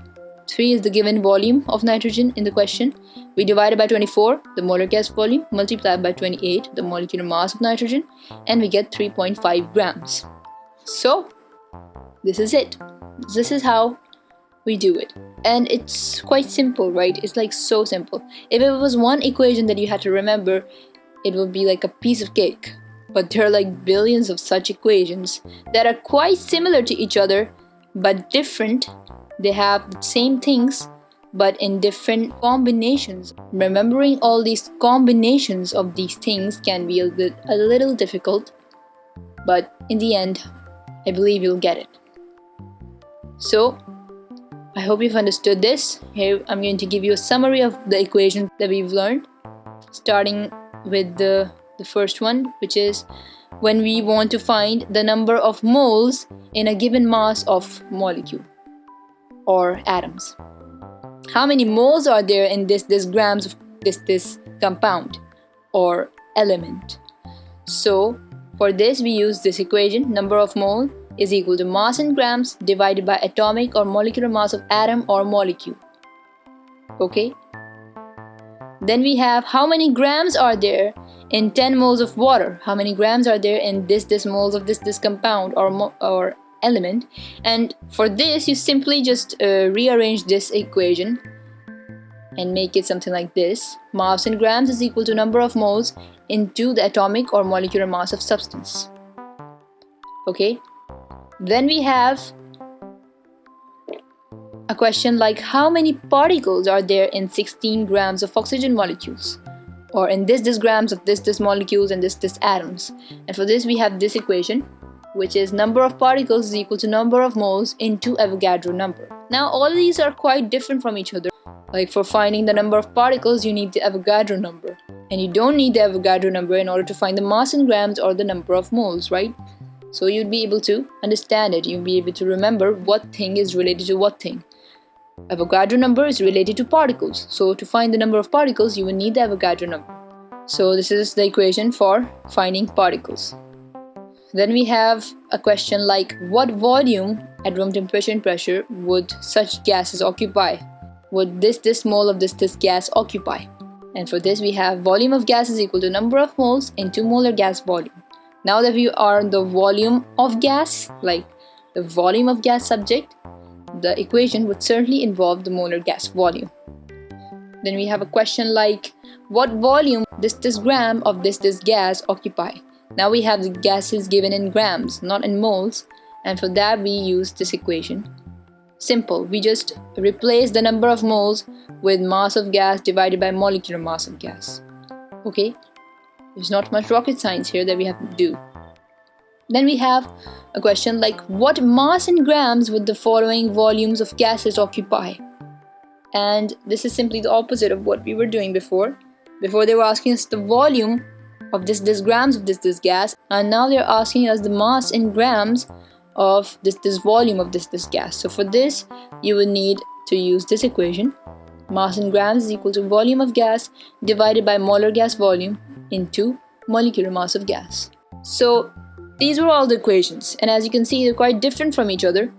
3 is the given volume of nitrogen in the question. We divide it by 24, the molar gas volume, multiplied by 28, the molecular mass of nitrogen, and we get 3.5 grams. So, this is it. This is how we do it. And it's quite simple, right? It's like so simple. If it was one equation that you had to remember, it would be like a piece of cake. But there are like billions of such equations that are quite similar to each other, but different. They have the same things, but in different combinations. Remembering all these combinations of these things can be a little difficult, but in the end, I believe you'll get it. So, I hope you've understood this. Here, I'm going to give you a summary of the equations that we've learned, starting with the first one, which is when we want to find the number of moles in a given mass of molecule or atoms. How many moles are there in this grams of this compound or element? So for this we use this equation: number of mole is equal to mass in grams divided by atomic or molecular mass of atom or molecule. Okay. Then we have how many grams are there in 10 moles of water. How many grams are there in this moles of this compound or element? And for this you simply just rearrange this equation and make it something like this: mass in grams is equal to number of moles into the atomic or molecular mass of substance. Okay. Then we have a question like how many particles are there in 16 grams of oxygen molecules, or in this grams of this molecules and this atoms. And for this we have this equation, which is number of particles is equal to number of moles into Avogadro number. Now all of these are quite different from each other. Like for finding the number of particles you need the Avogadro number, and you don't need the Avogadro number in order to find the mass in grams or the number of moles, right? So you'd be able to understand it, you'd be able to remember what thing is related to what thing. Avogadro number is related to particles, so to find the number of particles you will need the Avogadro number. So this is the equation for finding particles. Then we have a question like what volume at room temperature and pressure would such gases occupy? Would this mole of this gas occupy? And for this we have volume of gas is equal to number of moles into molar gas volume. Now that we are on the volume of gas, like the volume of gas subject, the equation would certainly involve the molar gas volume. Then we have a question like what volume this gram of this gas occupy? Now we have the gases given in grams, not in moles, and for that we use this equation. Simple, we just replace the number of moles with mass of gas divided by molecular mass of gas. Okay, there's not much rocket science here that we have to do. Then we have a question like what mass in grams would the following volumes of gases occupy? And this is simply the opposite of what we were doing before. Before they were asking us the volume of this grams of this gas, and now they're asking us the mass in grams of this volume of this gas. So for this you will need to use this equation: mass in grams is equal to volume of gas divided by molar gas volume into molecular mass of gas. So these were all the equations, and as you can see they're quite different from each other.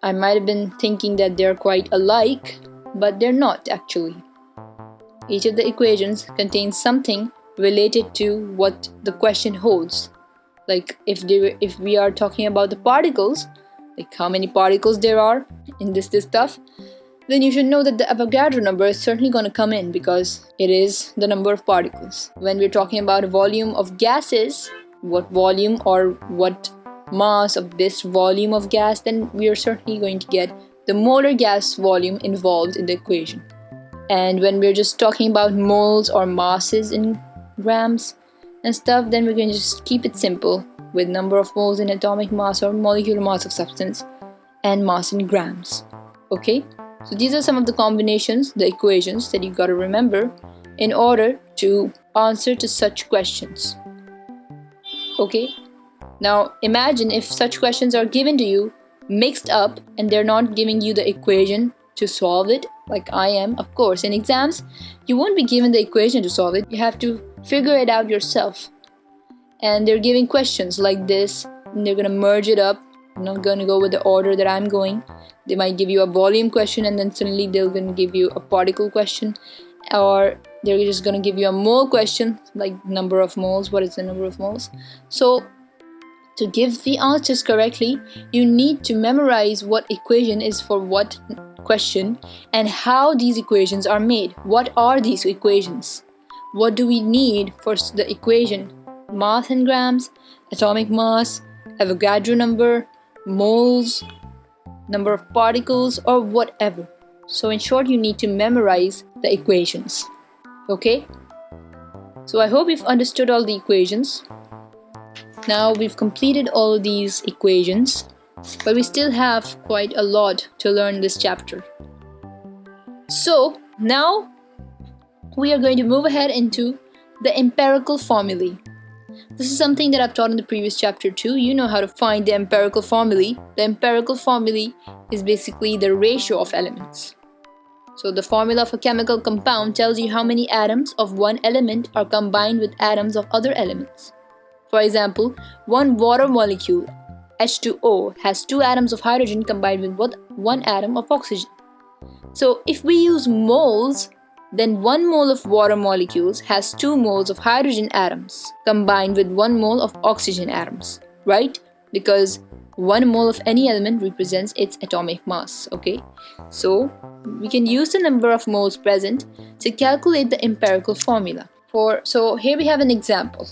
I might have been thinking that they're quite alike, but they're not actually. Each of the equations contains something related to what the question holds. Like if we are talking about the particles, like how many particles there are in this stuff, then you should know that the Avogadro number is certainly going to come in because it is the number of particles. When we're talking about volume of gases, what volume or what mass of this volume of gas, then we are certainly going to get the molar gas volume involved in the equation. And when we're just talking about moles or masses in grams and stuff, then we're going to just keep it simple with number of moles in atomic mass or molecular mass of substance and mass in grams. Okay, so these are some of the combinations, the equations that you got to remember in order to answer to such questions. Okay, now imagine if such questions are given to you mixed up and they're not giving you the equation to solve it, like I am. Of course, in exams you won't be given the equation to solve it, you have to figure it out yourself. And they're giving questions like this and they're gonna merge it up. I'm not gonna go with the order that I'm going. They might give you a volume question and then suddenly they're gonna give you a particle question, or they're just gonna give you a mole question like number of moles, what is the number of moles. So to give the answers correctly, you need to memorize what equation is for what question and how these equations are made. What are these equations? What do we need for the equation? Mass in grams, atomic mass, Avogadro number, moles, number of particles, or whatever. So in short, you need to memorize the equations. Okay? So I hope you've understood all the equations. Now we've completed all of these equations, but we still have quite a lot to learn in this chapter. So now we are going to move ahead into the empirical formulae. This is something that I've taught in the previous chapter too. You know how to find the empirical formulae. The empirical formulae is basically the ratio of elements. So the formula of a chemical compound tells you how many atoms of one element are combined with atoms of other elements. For example, one water molecule, H2O, has 2 atoms of hydrogen combined with 1 atom of oxygen. So if we use moles, then 1 mole of water molecules has 2 moles of hydrogen atoms combined with 1 mole of oxygen atoms, right? Because 1 mole of any element represents its atomic mass, okay? So we can use the number of moles present to calculate the empirical formula. So here we have an example.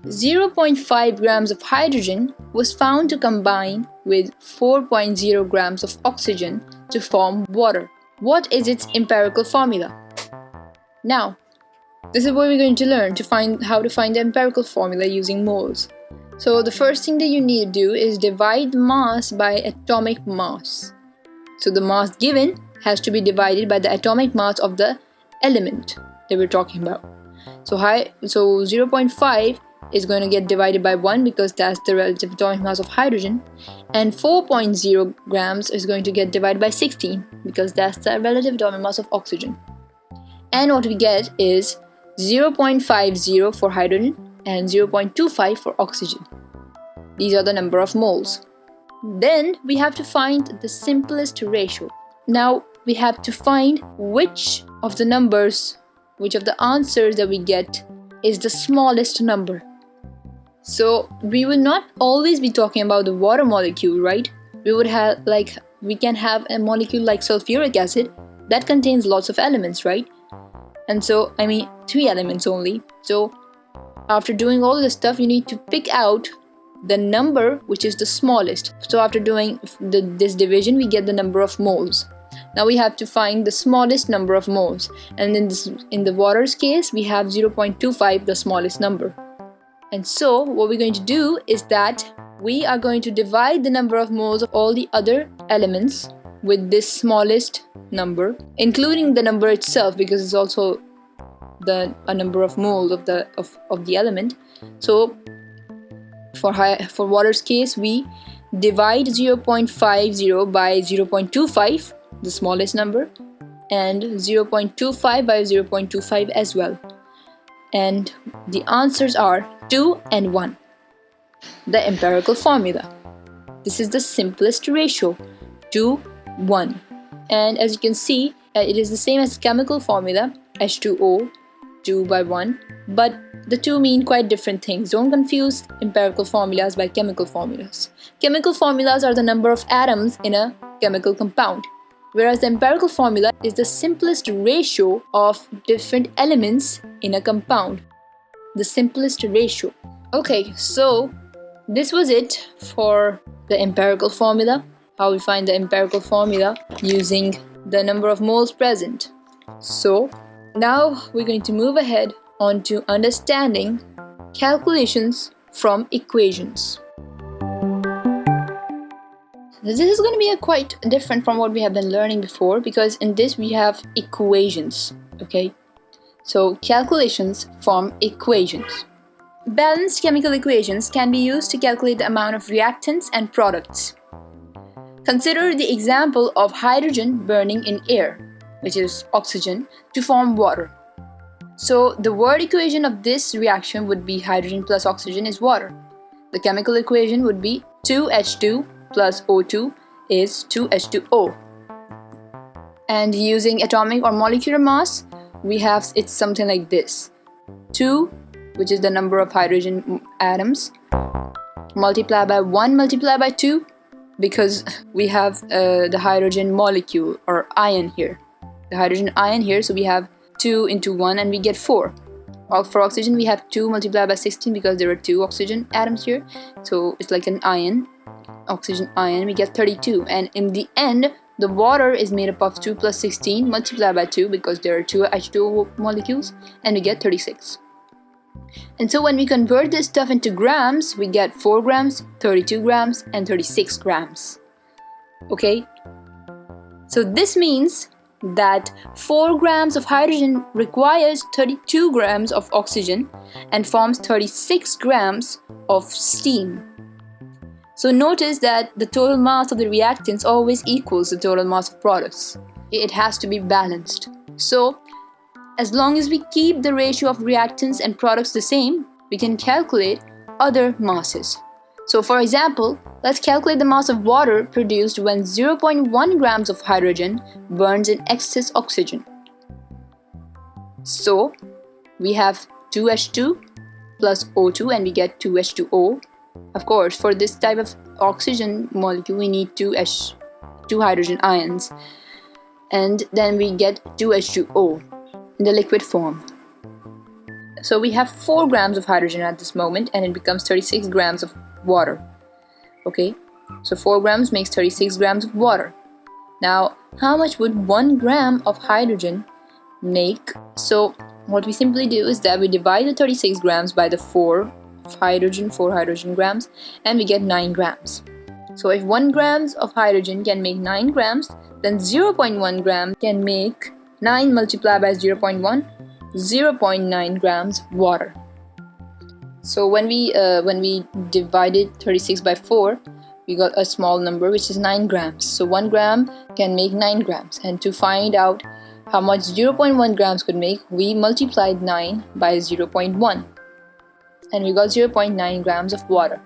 0.5 grams of hydrogen was found to combine with 4.0 grams of oxygen to form water. What is its empirical formula? Now, this is what we're going to learn how to find the empirical formula using moles. So the first thing that you need to do is divide mass by atomic mass. So the mass given has to be divided by the atomic mass of the element that we're talking about. So 0.5 is going to get divided by 1 because that's the relative atomic mass of hydrogen, and 4.0 grams is going to get divided by 16 because that's the relative atomic mass of oxygen. And what we get is 0.50 for hydrogen and 0.25 for oxygen. These are the number of moles. Then we have to find the simplest ratio. Now we have to find which of the answers that we get is the smallest number. So we will not always be talking about the water molecule, right? We can have a molecule like sulfuric acid that contains lots of elements, right? And so 3 elements only. So after doing all this stuff, you need to pick out the number which is the smallest. So after doing this division, we get the number of moles. Now we have to find the smallest number of moles, and in the water's case we have 0.25, the smallest number. And so what we're going to do is that we are going to divide the number of moles of all the other elements with this smallest number, including the number itself, because it's also a number of moles of the element. So for water's case, we divide 0.50 by 0.25, the smallest number, and 0.25 by 0.25 as well. And the answers are 2 and 1. The empirical formula. This is the simplest ratio, 2, 1. And as you can see, it is the same as the chemical formula, H2O, 2 by 1. But the two mean quite different things. Don't confuse empirical formulas by chemical formulas. Chemical formulas are the number of atoms in a chemical compound, whereas the empirical formula is the simplest ratio of different elements in a compound. The simplest ratio. Okay, so this was it for the empirical formula, how we find the empirical formula using the number of moles present. So now we're going to move ahead on to understanding calculations from equations. This is going to be quite different from what we have been learning before, because in this we have equations, okay? So calculations from equations. Balanced chemical equations can be used to calculate the amount of reactants and products. Consider the example of hydrogen burning in air, which is oxygen, to form water. So the word equation of this reaction would be hydrogen plus oxygen is water. The chemical equation would be 2H2 plus O2 is 2H2O. And using atomic or molecular mass, it's something like this. 2, which is the number of hydrogen atoms, multiplied by 1 multiplied by 2, because we have the hydrogen molecule or ion here. The hydrogen ion here, so we have 2 into 1 and we get 4. While for oxygen we have 2 multiplied by 16 because there are 2 oxygen atoms here. So it's like an ion, oxygen ion, we get 32. And in the end, the water is made up of 2 plus 16 multiplied by 2 because there are 2 H2O molecules, and we get 36. And so when we convert this stuff into grams, we get 4 grams, 32 grams, and 36 grams. Okay? So this means that 4 grams of hydrogen requires 32 grams of oxygen and forms 36 grams of steam. So notice that the total mass of the reactants always equals the total mass of products. It has to be balanced. So as long as we keep the ratio of reactants and products the same, we can calculate other masses. So for example, let's calculate the mass of water produced when 0.1 grams of hydrogen burns in excess oxygen. So we have 2H2 plus O2 and we get 2H2O. Of course, for this type of oxygen molecule, we need two hydrogen ions, and then we get 2H2O in the liquid form. So we have 4 grams of hydrogen at this moment, and it becomes 36 grams of water. Okay, so 4 grams makes 36 grams of water. Now, how much would 1 gram of hydrogen make? So what we simply do is that we divide the 36 grams by the 4 hydrogen grams, and we get 9 grams. So if 1 grams of hydrogen can make 9 grams, then 0.1 gram can make 9 multiplied by 0.1, 0.9 grams water. So when we divided 36 by 4, we got a small number which is 9 grams. So 1 gram can make 9 grams, and to find out how much 0.1 grams could make, we multiplied 9 by 0.1. And we got 0.9 grams of water.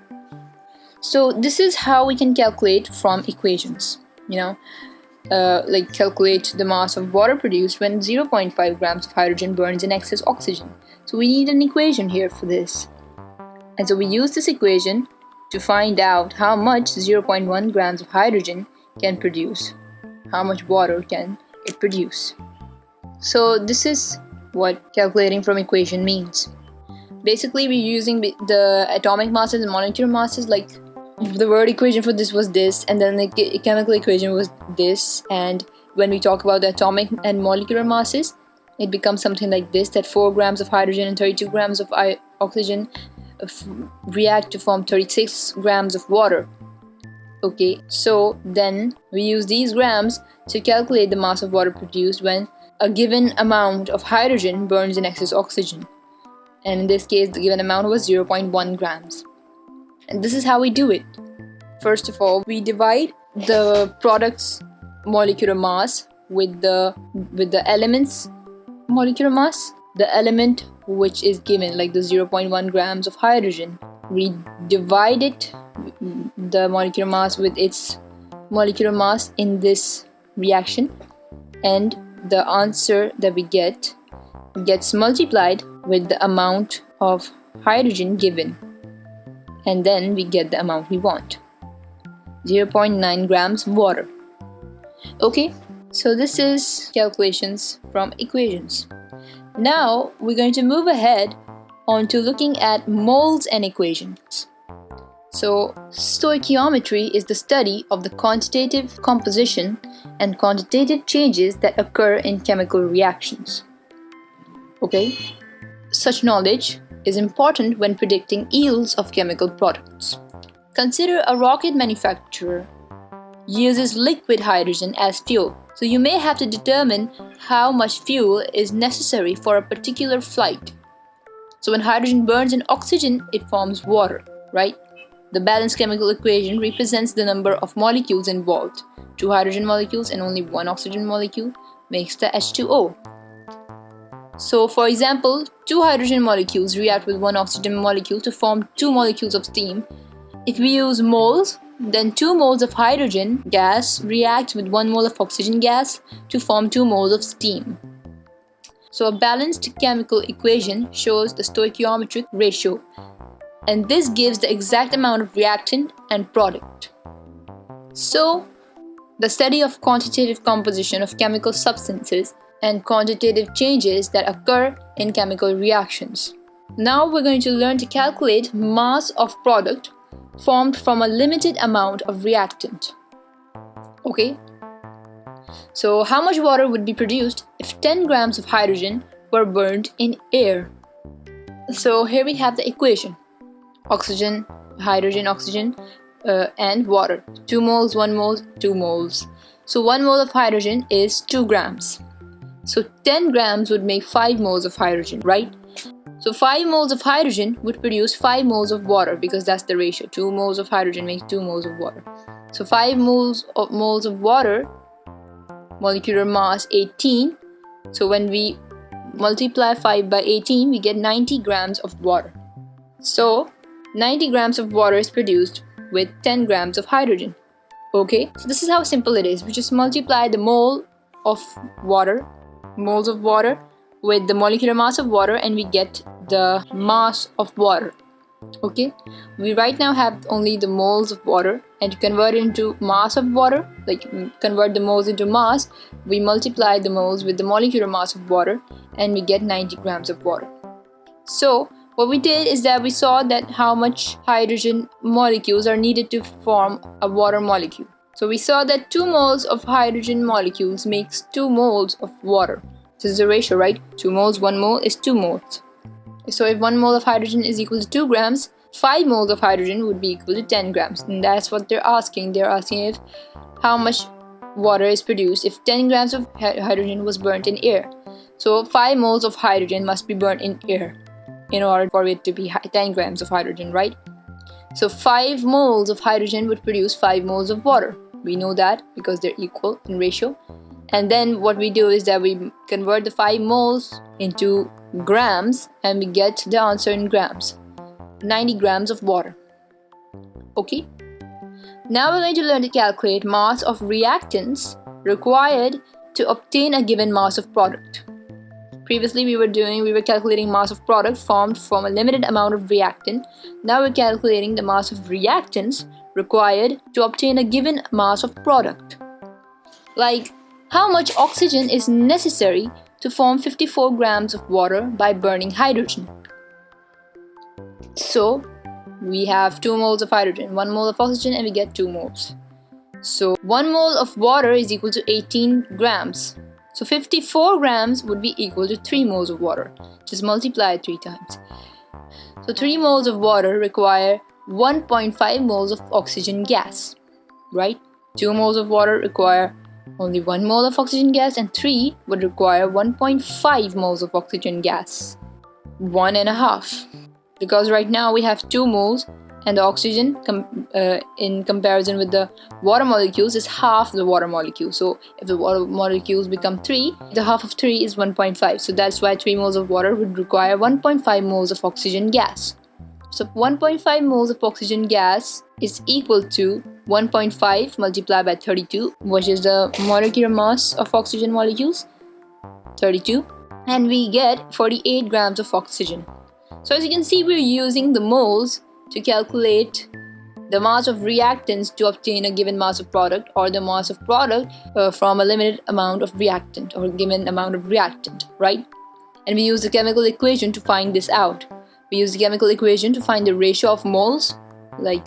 So this is how we can calculate from equations, like calculate the mass of water produced when 0.5 grams of hydrogen burns in excess oxygen. So we need an equation here for this. And so we use this equation to find out how much 0.1 grams of hydrogen can produce. How much water can it produce? So this is what calculating from equation means. Basically, we're using the atomic masses and molecular masses. Like the word equation for this was this, and then the chemical equation was this. And when we talk about the atomic and molecular masses, it becomes something like this, that 4 grams of hydrogen and 32 grams of oxygen react to form 36 grams of water. Okay, so then we use these grams to calculate the mass of water produced when a given amount of hydrogen burns in excess oxygen. And in this case, the given amount was 0.1 grams. And this is how we do it. First of all, we divide the product's molecular mass with the element's molecular mass. The element which is given, like the 0.1 grams of hydrogen, we divide it, the molecular mass, with its molecular mass in this reaction, and the answer that we get gets multiplied with the amount of hydrogen given, and then we get the amount we want, 0.9 grams water. Okay, so this is calculations from equations. Now we're going to move ahead on to looking at moles and equations. So stoichiometry is the study of the quantitative composition and quantitative changes that occur in chemical reactions. Okay, such knowledge is important when predicting yields of chemical products. Consider a rocket manufacturer uses liquid hydrogen as fuel. So you may have to determine how much fuel is necessary for a particular flight. So when hydrogen burns in oxygen, it forms water, right? The balanced chemical equation represents the number of molecules involved. 2 hydrogen molecules and only 1 oxygen molecule makes the H2O. So for example, 2 hydrogen molecules react with 1 oxygen molecule to form 2 molecules of steam. If we use moles, then 2 moles of hydrogen gas react with 1 mole of oxygen gas to form 2 moles of steam. So a balanced chemical equation shows the stoichiometric ratio, and this gives the exact amount of reactant and product. So the study of quantitative composition of chemical substances and quantitative changes that occur in chemical reactions. Now we're going to learn to calculate mass of product formed from a limited amount of reactant. Okay, so how much water would be produced if 10 grams of hydrogen were burned in air? So here we have the equation: oxygen, hydrogen, oxygen, and water. 2 moles, 1 mole, 2 moles. So 1 mole of hydrogen is 2 grams. So 10 grams would make 5 moles of hydrogen, right? So 5 moles of hydrogen would produce 5 moles of water, because that's the ratio. 2 moles of hydrogen makes 2 moles of water. So 5 moles of water, molecular mass 18. So when we multiply 5 by 18, we get 90 grams of water. So 90 grams of water is produced with 10 grams of hydrogen. Okay, so this is how simple it is. We just multiply the moles of water with the molecular mass of water, and we get the mass of water. Okay, we right now have only the moles of water, and to convert it into mass of water, like convert the moles into mass, we multiply the moles with the molecular mass of water, and we get 90 grams of water. So what we did is that we saw that how much hydrogen molecules are needed to form a water molecule. So we saw that 2 moles of hydrogen molecules makes 2 moles of water. This is the ratio, right? 2 moles, 1 mole is 2 moles. So if 1 mole of hydrogen is equal to 2 grams, 5 moles of hydrogen would be equal to 10 grams. And that's what they're asking. They're asking if how much water is produced if 10 grams of hydrogen was burnt in air. So 5 moles of hydrogen must be burnt in air in order for it to be 10 grams of hydrogen, right? So 5 moles of hydrogen would produce 5 moles of water. We know that because they're equal in ratio. And then what we do is that we convert the 5 moles into grams, and we get the answer in grams. 90 grams of water. Okay? Now we're going to learn to calculate mass of reactants required to obtain a given mass of product. Previously we were calculating mass of product formed from a limited amount of reactant. Now we're calculating the mass of reactants required to obtain a given mass of product. Like how much oxygen is necessary to form 54 grams of water by burning hydrogen. So we have 2 moles of hydrogen, 1 mole of oxygen, and we get 2 moles. So 1 mole of water is equal to 18 grams. So 54 grams would be equal to 3 moles of water. Just multiply it 3 times. So 3 moles of water require 1.5 moles of oxygen gas, right? 2 moles of water require only 1 mole of oxygen gas, and 3 would require 1.5 moles of oxygen gas. 1.5. Because right now we have 2 moles, and the oxygen in comparison with the water molecules is half the water molecule. So if the water molecules become 3, the half of 3 is 1.5. So that's why 3 moles of water would require 1.5 moles of oxygen gas. So 1.5 moles of oxygen gas is equal to 1.5 multiplied by 32, which is the molecular mass of oxygen molecules, 32, and we get 48 grams of oxygen. So as you can see, we're using the moles to calculate the mass of reactants to obtain a given mass of product, or the mass of product from a limited amount of reactant, or given amount of reactant, right? And we use the chemical equation to find this out. We use the chemical equation to find the ratio of moles. Like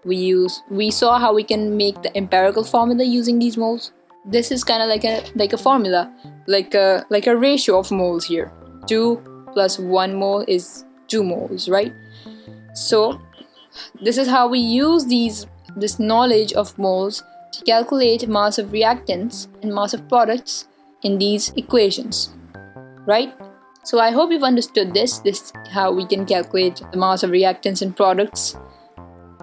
we saw how we can make the empirical formula using these moles. This is kind of like a formula, like a ratio of moles here. 2 plus 1 mole is 2 moles, right? So this is how we use this knowledge of moles to calculate mass of reactants and mass of products in these equations, right? So I hope you've understood this how we can calculate the mass of reactants and products,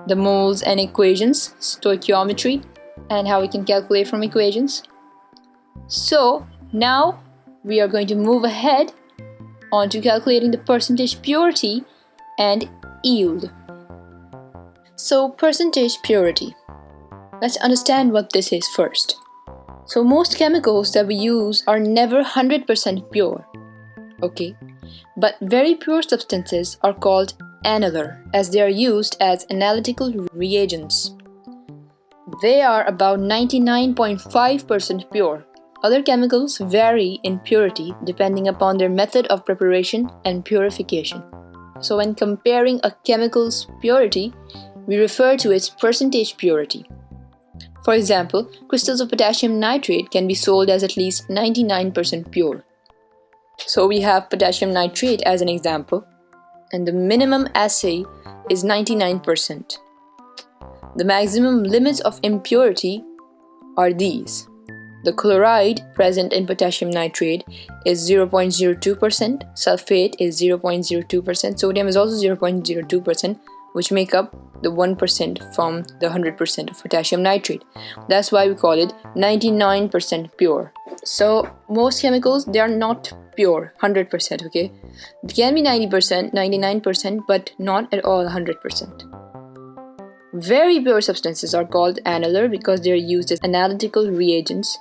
the moles and equations, stoichiometry, and how we can calculate from equations. So now we are going to move ahead on to calculating the percentage purity and yield. So percentage purity. Let's understand what this is first. So most chemicals that we use are never 100% pure. Okay, but very pure substances are called annular, as they are used as analytical reagents. They are about 99.5% pure. Other chemicals vary in purity depending upon their method of preparation and purification. So when comparing a chemical's purity, we refer to its percentage purity. For example, crystals of potassium nitrate can be sold as at least 99% pure. So we have potassium nitrate as an example, and the minimum assay is 99%. The maximum limits of impurity are these. The chloride present in potassium nitrate is 0.02%, sulfate is 0.02%, sodium is also 0.02%, which make up the 1% from the 100% of potassium nitrate. That's why we call it 99% pure. So most chemicals, they are not pure 100%, okay? It can be 90%, 99%, but not at all 100%. Very pure substances are called annular because they are used as analytical reagents,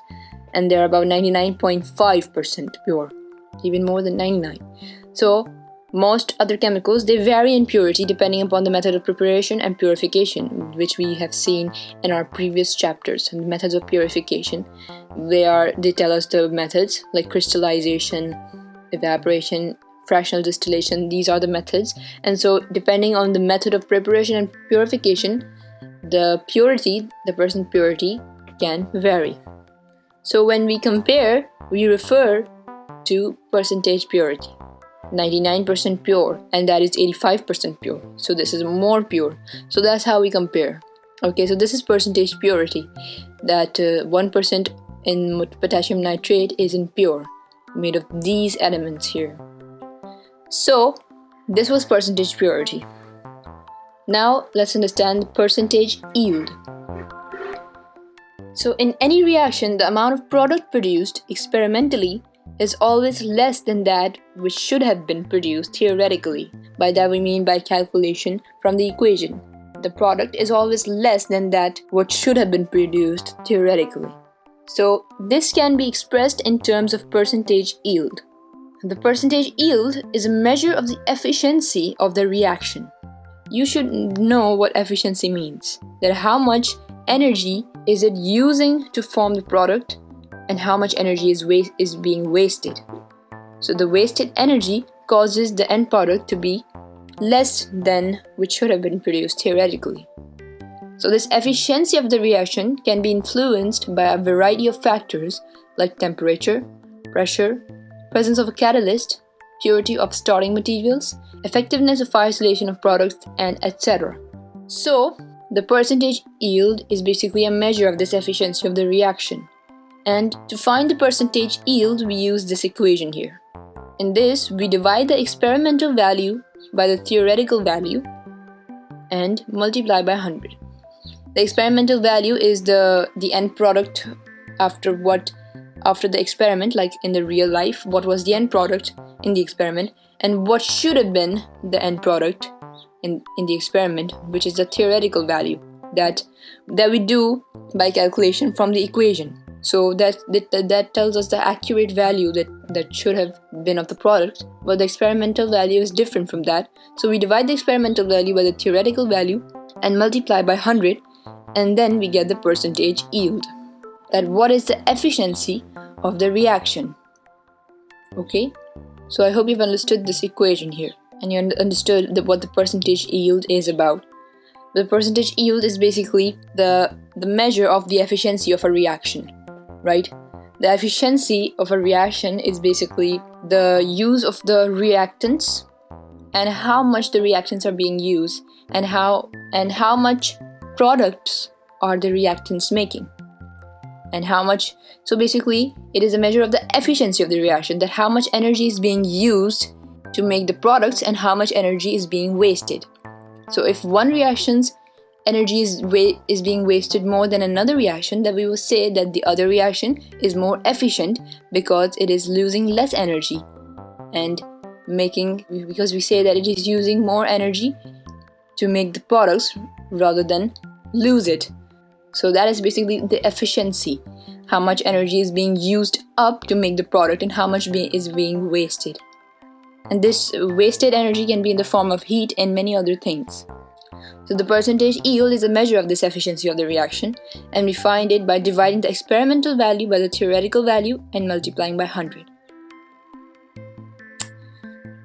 and they are about 99.5% pure, even more than 99. So most other chemicals, they vary in purity depending upon the method of preparation and purification, which we have seen in our previous chapters. And the methods of purification, they tell us the methods like crystallization, evaporation, fractional distillation. These are the methods, and so depending on the method of preparation and purification, the percent purity can vary. So when we compare, we refer to percentage purity. 99% pure, and that is 85% pure, so this is more pure. So that's how we compare. Okay, so this is percentage purity, that 1% in potassium nitrate is impure, made of these elements here. So this was percentage purity. Now let's understand the percentage yield. So in any reaction, the amount of product produced experimentally is always less than that which should have been produced theoretically. By that we mean by calculation from the equation. The product is always less than that what should have been produced theoretically. So this can be expressed in terms of percentage yield. The percentage yield is a measure of the efficiency of the reaction. You should know what efficiency means. That how much energy is it using to form the product, and how much energy is being wasted. So the wasted energy causes the end product to be less than which should have been produced theoretically. So this efficiency of the reaction can be influenced by a variety of factors like temperature, pressure, presence of a catalyst, purity of starting materials, effectiveness of isolation of products, and etc. So the percentage yield is basically a measure of this efficiency of the reaction. And to find the percentage yield, we use this equation here. In this, we divide the experimental value by the theoretical value and multiply by 100. The experimental value is the end product after the experiment, like in the real life, what was the end product in the experiment, and what should have been the end product in the experiment, which is the theoretical value that we do by calculation from the equation. So that tells us the accurate value that should have been of the product, but the experimental value is different from that. So we divide the experimental value by the theoretical value and multiply by 100, and then we get the percentage yield. That what is the efficiency of the reaction. Okay, so I hope you've understood this equation here, and you understood what the percentage yield is about. The percentage yield is basically the measure of the efficiency of a reaction. Right? The efficiency of a reaction is basically the use of the reactants and how much the reactants are being used and how much products are the reactants making and how much. So basically it is a measure of the efficiency of the reaction, that how much energy is being used to make the products and how much energy is being wasted. So if one reaction's energy is being wasted more than another reaction, then we will say that the other reaction is more efficient because it is losing less energy, and because we say that it is using more energy to make the products rather than lose it. So that is basically the efficiency, how much energy is being used up to make the product and how much is being wasted. And this wasted energy can be in the form of heat and many other things. So the percentage yield is a measure of this efficiency of the reaction, and we find it by dividing the experimental value by the theoretical value and multiplying by 100.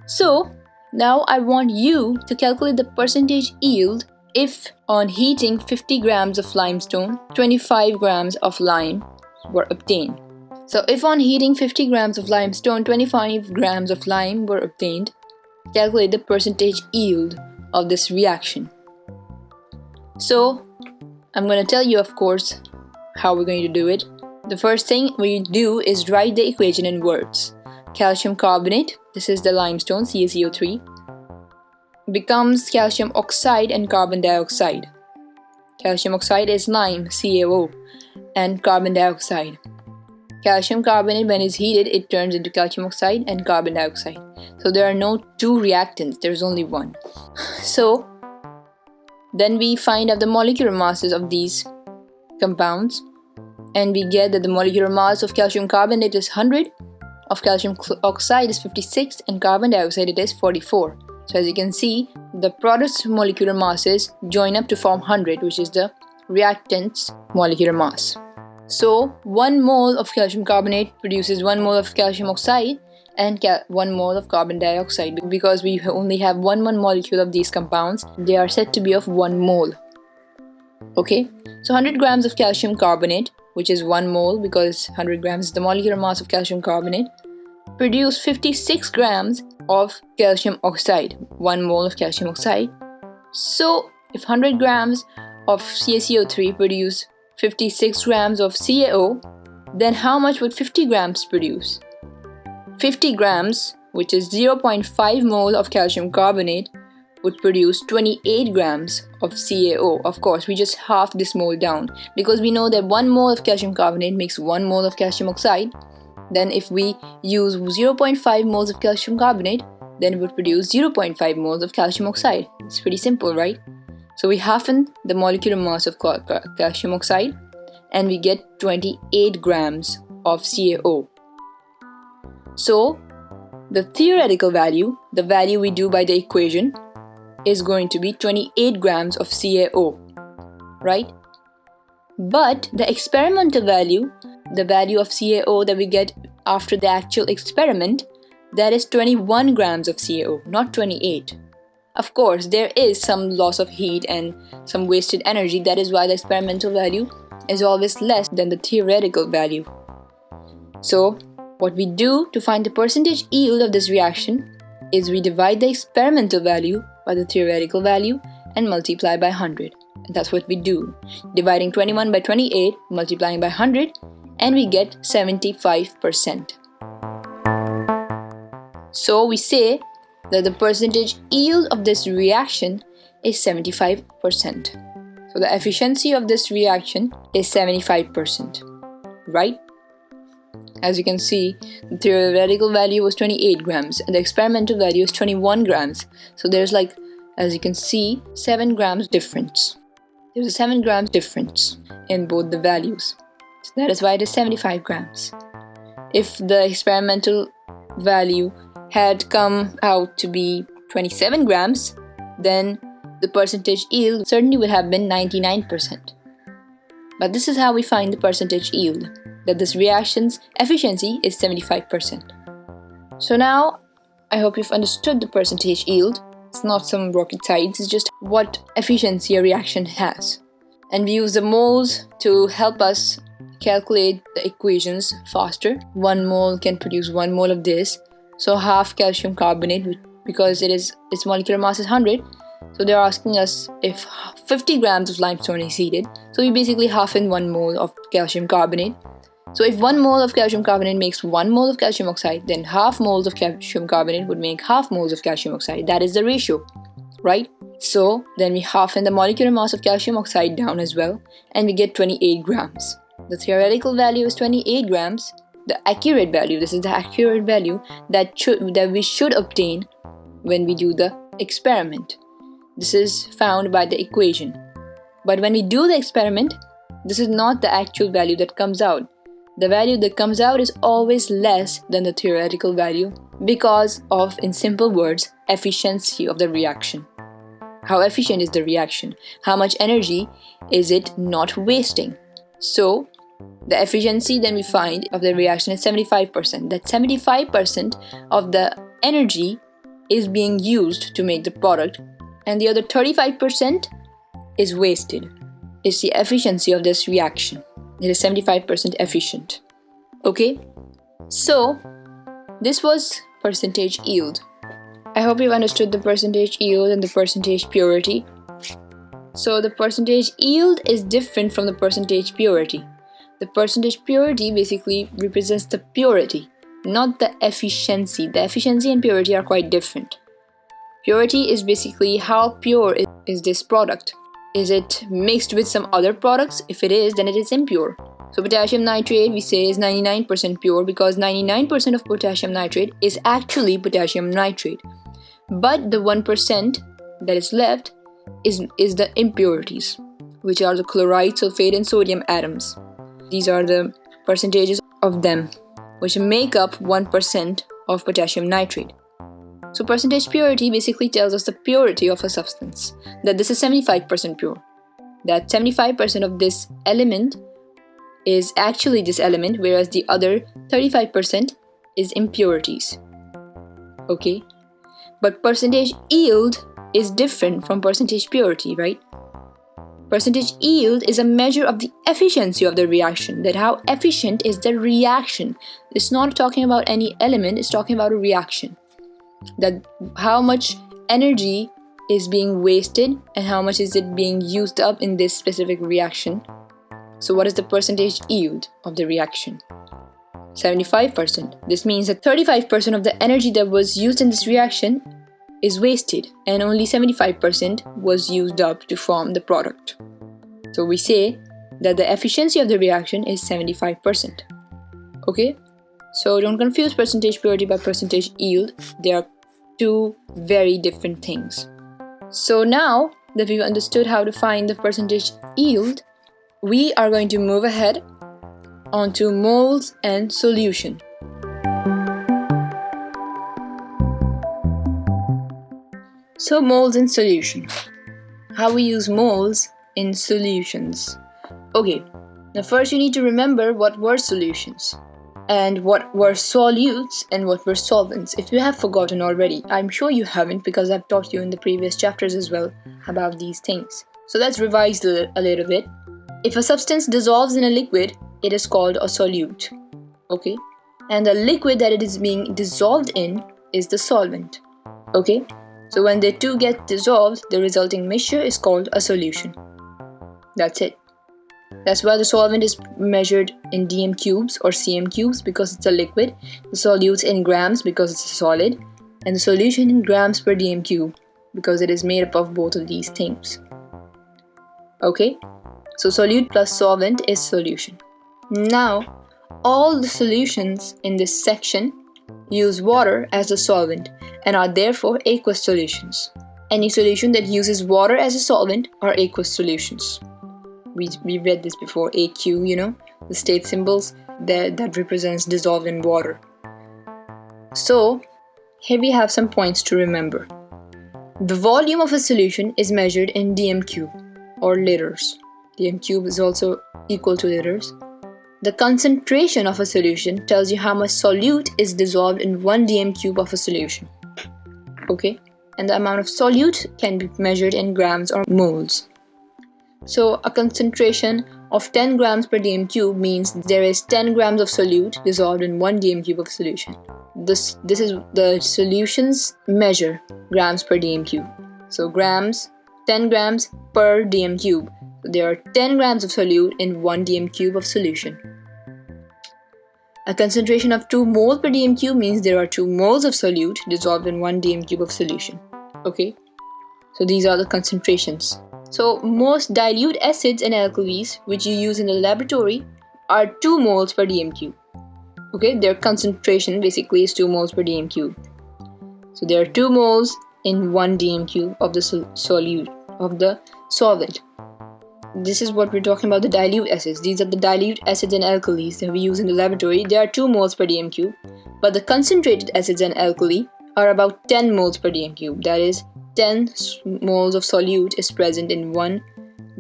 So now I want you to calculate the percentage yield if on heating 50 grams of limestone, 25 grams of lime were obtained. So if on heating 50 grams of limestone, 25 grams of lime were obtained, calculate the percentage yield of this reaction. So I'm going to tell you, of course, how we're going to do it. The first thing we do is write the equation in words. Calcium carbonate, this is the limestone, CaCO3, becomes calcium oxide and carbon dioxide. Calcium oxide is lime, CaO, and carbon dioxide. Calcium carbonate, when it's heated, it turns into calcium oxide and carbon dioxide. So there are no two reactants, there's only one. So then we find out the molecular masses of these compounds, and we get that the molecular mass of calcium carbonate is 100, of calcium oxide is 56, and carbon dioxide it is 44. So as you can see, the product's molecular masses join up to form 100, which is the reactant's molecular mass. So 1 mole of calcium carbonate produces 1 mole of calcium oxide and 1 mole of carbon dioxide. Because we only have one molecule of these compounds, they are said to be of 1 mole. Okay, so 100 grams of calcium carbonate, which is 1 mole because 100 grams is the molecular mass of calcium carbonate, produce 56 grams of calcium oxide, 1 mole of calcium oxide. So if 100 grams of CaCO3 produce 56 grams of CaO, then how much would 50 grams produce? 50 grams, which is 0.5 mole of calcium carbonate, would produce 28 grams of CaO. Of course, we just half this mole down because we know that 1 mole of calcium carbonate makes 1 mole of calcium oxide. Then if we use 0.5 moles of calcium carbonate, then it would produce 0.5 moles of calcium oxide. It's pretty simple, right? So we halfen the molecular mass of calcium oxide and we get 28 grams of CaO. So the theoretical value, the value we do by the equation, is going to be 28 grams of CaO, right? But the experimental value, the value of CaO that we get after the actual experiment, that is 21 grams of CaO, not 28. Of course, there is some loss of heat and some wasted energy. That is why the experimental value is always less than the theoretical value. So, what we do to find the percentage yield of this reaction is we divide the experimental value by the theoretical value and multiply by 100. And that's what we do. Dividing 21 by 28, multiplying by 100, and we get 75%. So we say that the percentage yield of this reaction is 75%. So the efficiency of this reaction is 75%, right? As you can see, the theoretical value was 28 grams and the experimental value is 21 grams. So there's like, as you can see, 7 grams difference. There's a 7 grams difference in both the values. So that is why it is 75 grams. If the experimental value had come out to be 27 grams, then the percentage yield certainly would have been 99%. But this is how we find the percentage yield, that this reaction's efficiency is 75%. So now, I hope you've understood the percentage yield. It's not some rocket science, it's just what efficiency a reaction has. And we use the moles to help us calculate the equations faster. 1 mole can produce 1 mole of this. So half calcium carbonate, because its molecular mass is 100, so they're asking us if 50 grams of limestone is heated. So we basically half in 1 mole of calcium carbonate. So if 1 mole of calcium carbonate makes 1 mole of calcium oxide, then half moles of calcium carbonate would make half moles of calcium oxide. That is the ratio, right? So then we half in the molecular mass of calcium oxide down as well, and we get 28 grams. The theoretical value is 28 grams. The accurate value, this is the accurate value that we should obtain when we do the experiment. This is found by the equation. But when we do the experiment, this is not the actual value that comes out. The value that comes out is always less than the theoretical value because of, in simple words, efficiency of the reaction. How efficient is the reaction? How much energy is it not wasting? So, the efficiency then we find of the reaction is 75%. That 75% of the energy is being used to make the product, and the other 35% is wasted. It's the efficiency of this reaction. It is 75% efficient. Okay? So, this was percentage yield. I hope you've understood the percentage yield and the percentage purity. So, the percentage yield is different from the percentage purity. The percentage purity basically represents the purity, not the efficiency. The efficiency and purity are quite different. Purity is basically how pure is this product. Is it mixed with some other products? If it is, then it is impure. So potassium nitrate we say is 99% pure because 99% of potassium nitrate is actually potassium nitrate. But the 1% that is left is the impurities, which are the chloride, sulfate and sodium atoms. These are the percentages of them, which make up 1% of potassium nitrate. So percentage purity basically tells us the purity of a substance, that this is 75% pure, that 75% of this element is actually this element, whereas the other 35% is impurities. Okay? But percentage yield is different from percentage purity, right? Percentage yield is a measure of the efficiency of the reaction, that how efficient is the reaction. It's not talking about any element, it's talking about a reaction. That how much energy is being wasted and how much is it being used up in this specific reaction. So what is the percentage yield of the reaction? 75%. This means that 35% of the energy that was used in this reaction is wasted and only 75% was used up to form the product. So we say that the efficiency of the reaction is 75%. Okay? So don't confuse percentage purity by percentage yield. They are two very different things. So now that we've understood how to find the percentage yield, we are going to move ahead onto moles and solution. So moles and solution. How we use moles in solutions. Okay, now first you need to remember what were solutions and what were solutes and what were solvents. If you have forgotten already, I'm sure you haven't because I've taught you in the previous chapters as well about these things. So let's revise a little bit. If a substance dissolves in a liquid, it is called a solute. Okay? And the liquid that it is being dissolved in is the solvent. Okay? So when the two get dissolved, the resulting mixture is called a solution. That's it. That's why the solvent is measured in dm cubes or cm cubes because it's a liquid, the solutes in grams because it's a solid, and the solution in grams per dm cube because it is made up of both of these things. Okay? So solute plus solvent is solution. Now, all the solutions in this section use water as a solvent and are therefore aqueous solutions. Any solution that uses water as a solvent are aqueous solutions. We read this before, AQ, you know, the state symbols that represents dissolved in water. So, here we have some points to remember. The volume of a solution is measured in dm cube or liters. Dm cube is also equal to liters. The concentration of a solution tells you how much solute is dissolved in 1 dm cube of a solution. Okay? And the amount of solute can be measured in grams or moles. So a concentration of 10 grams per dm cube means there is 10 grams of solute dissolved in 1 dm cube of solution. This is the solution's measure, grams per dm cube. So grams, 10 grams per dm cube. So there are 10 grams of solute in 1 dm cube of solution. A concentration of 2 moles per dm cube means there are 2 moles of solute dissolved in 1 dm cube of solution. Okay? So these are the concentrations. So most dilute acids and alkalis which you use in the laboratory are 2 moles per dm cube. Okay, their concentration basically is 2 moles per dm cube. So there are 2 moles in 1 dm cube of the solute of the solvent. This is what we're talking about, the dilute acids. These are the dilute acids and alkalis that we use in the laboratory. They are 2 moles per dm cube, but the concentrated acids and alkali are about 10 moles per dm cube. That is, 10 moles of solute is present in 1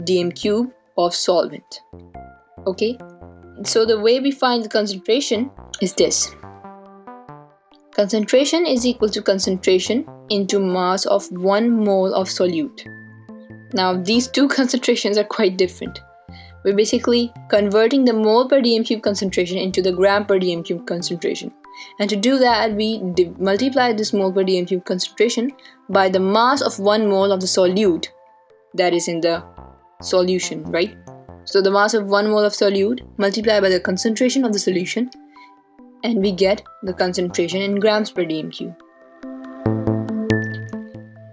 dm cube of solvent. Okay? So the way we find the concentration is this. Concentration is equal to concentration into mass of 1 mole of solute. Now these two concentrations are quite different. We're basically converting the mole per dm cube concentration into the gram per dm cube concentration. And to do that, we multiply this mole per dm cube concentration by the mass of 1 mole of the solute that is in the solution, right? So the mass of 1 mole of solute multiplied by the concentration of the solution, and we get the concentration in grams per dm³.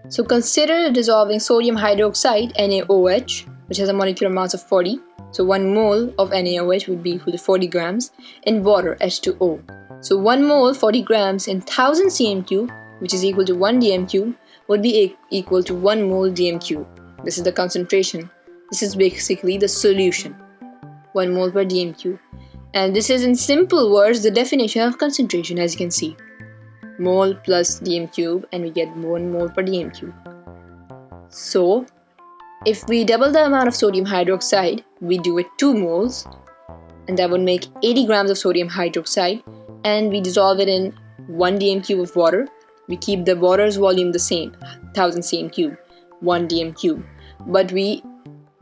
So consider the dissolving sodium hydroxide NaOH, which has a molecular mass of 40. So 1 mole of NaOH would be equal to 40 grams in water H2O. So 1 mole 40 grams in 1000 cm3, which is equal to 1 dm³, would be equal to 1 mole dm³. This is the concentration. This is basically the solution, 1 mole per dm³. And this is in simple words the definition of concentration, as you can see. Mole plus dm³, and we get 1 mole per dm³. So if we double the amount of sodium hydroxide, we do it 2 moles, and that would make 80 grams of sodium hydroxide, and we dissolve it in 1 dm³ of water. We keep the water's volume the same, 1000 cm3, 1 dm³. But we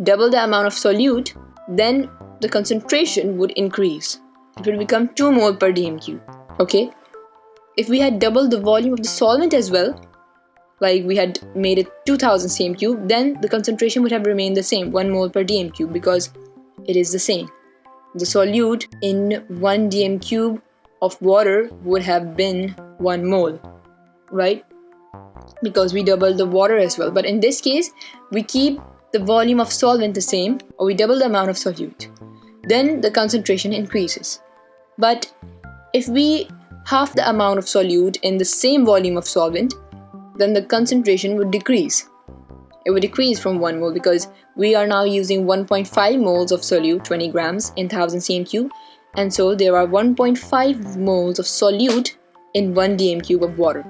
double the amount of solute, then the concentration would increase. It will become 2 mole per dm³. Okay? If we had doubled the volume of the solvent as well, like we had made it 2000 cm3, then the concentration would have remained the same, 1 mole per dm³, because it is the same. The solute in 1 dm³ of water would have been 1 mole, right? Because we doubled the water as well. But in this case, we keep the volume of solvent the same, or we double the amount of solute. Then the concentration increases. But if we half the amount of solute in the same volume of solvent, then the concentration would decrease. It would decrease from 1 mole because we are now using 1.5 moles of solute, 20 grams in 1000 cm3, and so there are 1.5 moles of solute in 1 dm³ of water.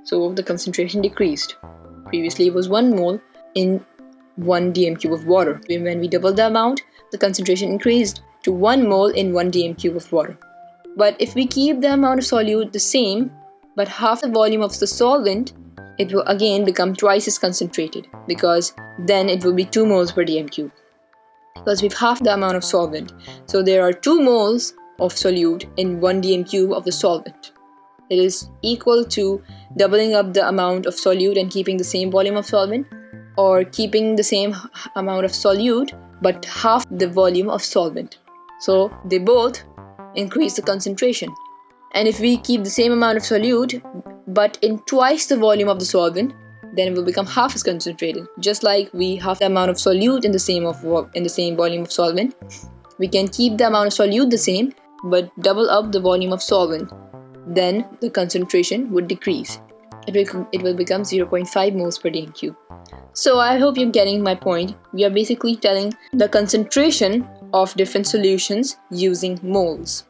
So the concentration decreased. Previously it was 1 mole in 1 dm³ of water. When we doubled the amount, the concentration increased to 1 mole in 1 dm³ of water. But if we keep the amount of solute the same, but half the volume of the solvent, it will again become twice as concentrated, because then it will be 2 moles per dm³. Because we've half the amount of solvent. So there are 2 moles of solute in 1 dm³ of the solvent. It is equal to doubling up the amount of solute and keeping the same volume of solvent, or keeping the same amount of solute but half the volume of solvent. So they both increase the concentration. And if we keep the same amount of solute but in twice the volume of the solvent, then it will become half as concentrated. Just like we half the amount of solute in the same volume of solvent, we can keep the amount of solute the same but double up the volume of solvent. Then the concentration would decrease. It will become 0.5 moles per dm³. So I hope you're getting my point. We are basically telling the concentration of different solutions using moles,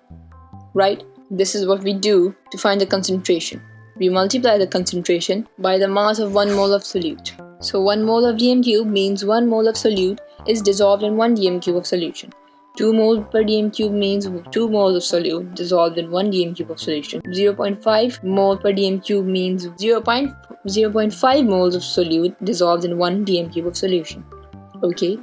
right? This is what we do to find the concentration. We multiply the concentration by the mass of 1 mole of solute. So 1 mole of dm³ means 1 mole of solute is dissolved in 1 dm³ of solution. 2 moles per dm³ means 2 moles of solute dissolved in 1 dm³ of solution. 0.5 mole per dm³ means 0.5 moles of solute dissolved in 1 dm³ of solution. Okay,